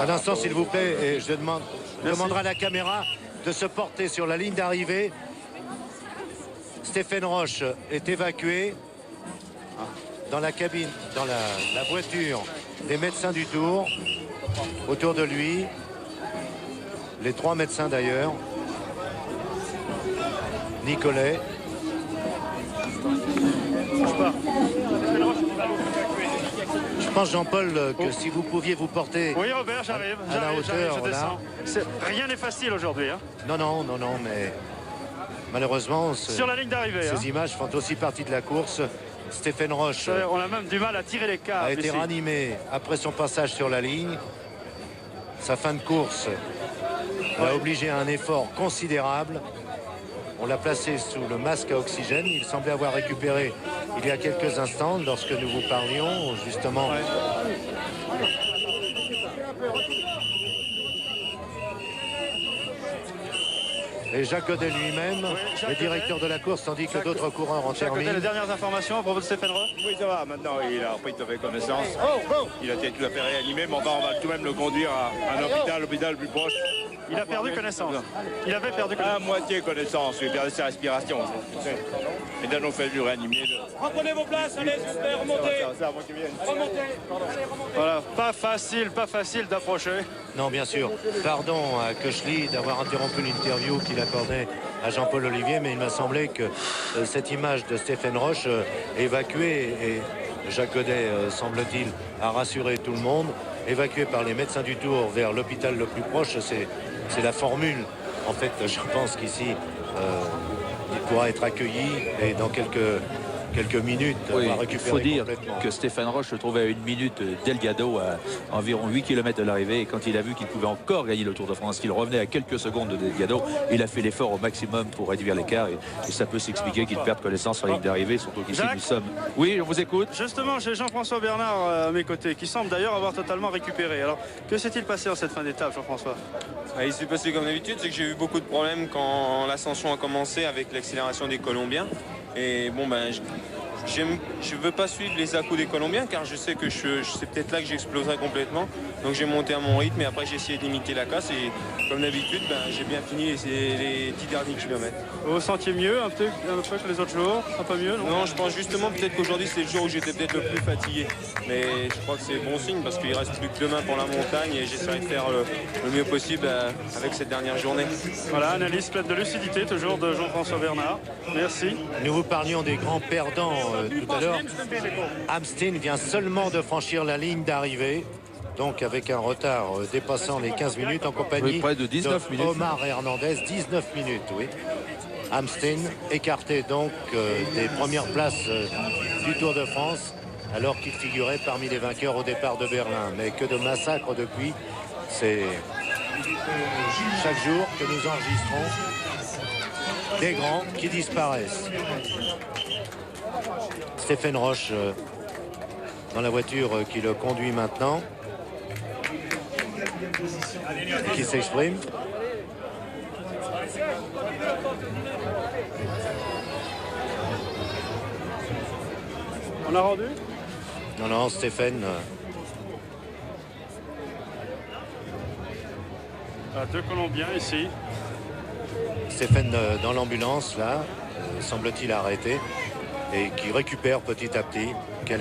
Un instant, s'il vous plaît, et je demanderai à la caméra de se porter sur la ligne d'arrivée. Stéphane Roche est évacué dans la cabine, dans la voiture des médecins du Tour. Autour de lui, les 3 médecins d'ailleurs. Nicolet. Je pense, Jean-Paul, que si vous pouviez vous porter... Oui, Robert, j'arrive. À la hauteur, je descends. Rien n'est facile aujourd'hui. Hein. Non, mais malheureusement, sur la ligne d'arrivée, ces images font aussi partie de la course. Stéphane Roche on a même du mal à tirer les cartes. A été ranimé après son passage sur la ligne. Sa fin de course l'a obligé à un effort considérable. On l'a placé sous le masque à oxygène. Il semblait avoir récupéré il y a quelques instants lorsque nous vous parlions, justement. Ouais. Et Jacques Godet lui-même, le directeur de la course, tandis que d'autres coureurs en terminent. Godet, les dernières informations à propos de Stéphane Roche? Oui, ça va. Maintenant, il a repris tout à fait connaissance. Il a été tout à fait réanimé, mais enfin, on va tout de même le conduire à un l'hôpital le plus proche. Il a perdu connaissance. Il avait perdu connaissance. À moitié connaissance. Il a perdu sa respiration. Et là, on fait lui réanimer. Reprenez vos places, allez, s'il vous plaît, remontez. Voilà, pas facile d'approcher. Non, bien sûr. Pardon à Koechli d'avoir interrompu l'interview qu'il accordait à Jean-Paul Olivier, mais il m'a semblé que cette image de Stéphane Roche évacuée, et Jacques Godet, semble-t-il, a rassuré tout le monde, évacué par les médecins du Tour vers l'hôpital le plus proche, c'est la formule. En fait, je pense qu'ici, il pourra être accueilli et dans quelques minutes, oui, on va récupérer. Il faut dire que Stéphane Roche se trouvait à 1 minute Delgado à environ 8 km de l'arrivée, et quand il a vu qu'il pouvait encore gagner le Tour de France, qu'il revenait à quelques secondes de Delgado, il a fait l'effort au maximum pour réduire l'écart, et ça peut s'expliquer qu'il perde connaissance sur la ligne d'arrivée, surtout qu'ici nous sommes... Oui, on vous écoute. Justement, j'ai Jean-François Bernard à mes côtés, qui semble d'ailleurs avoir totalement récupéré. Alors, que s'est-il passé en cette fin d'étape, Jean-François? Il s'est passé comme d'habitude, c'est que j'ai eu beaucoup de problèmes quand l'ascension a commencé avec l'accélération des Colombiens. Et bon, je ne veux pas suivre les à-coups des Colombiens, car je sais que c'est peut-être là que j'exploserai complètement. Donc j'ai monté à mon rythme, et après j'ai essayé de limiter la casse, et comme d'habitude, j'ai bien fini les 10 derniers kilomètres. Vous vous sentiez mieux un peu que les autres jours? Un peu mieux, non? Non, je pense justement peut-être qu'aujourd'hui c'est le jour où j'étais peut-être le plus fatigué. Mais je crois que c'est bon signe, parce qu'il reste plus que demain pour la montagne, et j'essaierai de faire le mieux possible avec cette dernière journée. Voilà, analyse pleine de lucidité toujours de Jean-François Bernard. Merci. Nous vous parlions des grands perdants tout à l'heure. Amsteen vient seulement de franchir la ligne d'arrivée. donc avec un retard dépassant les 15 minutes en compagnie près de 19 minutes. Omar Hernandez, 19 minutes, oui. Amsteen écarté donc des premières places du Tour de France, alors qu'il figurait parmi les vainqueurs au départ de Berlin. Mais que de massacres depuis, c'est chaque jour que nous enregistrons des grands qui disparaissent. Stéphane Roche dans la voiture qui le conduit maintenant et qui s'exprime. On a rendu? Non, Stéphane. Deux Colombiens ici. Stéphane dans l'ambulance là, semble-t-il arrêté et qui récupère petit à petit. Quel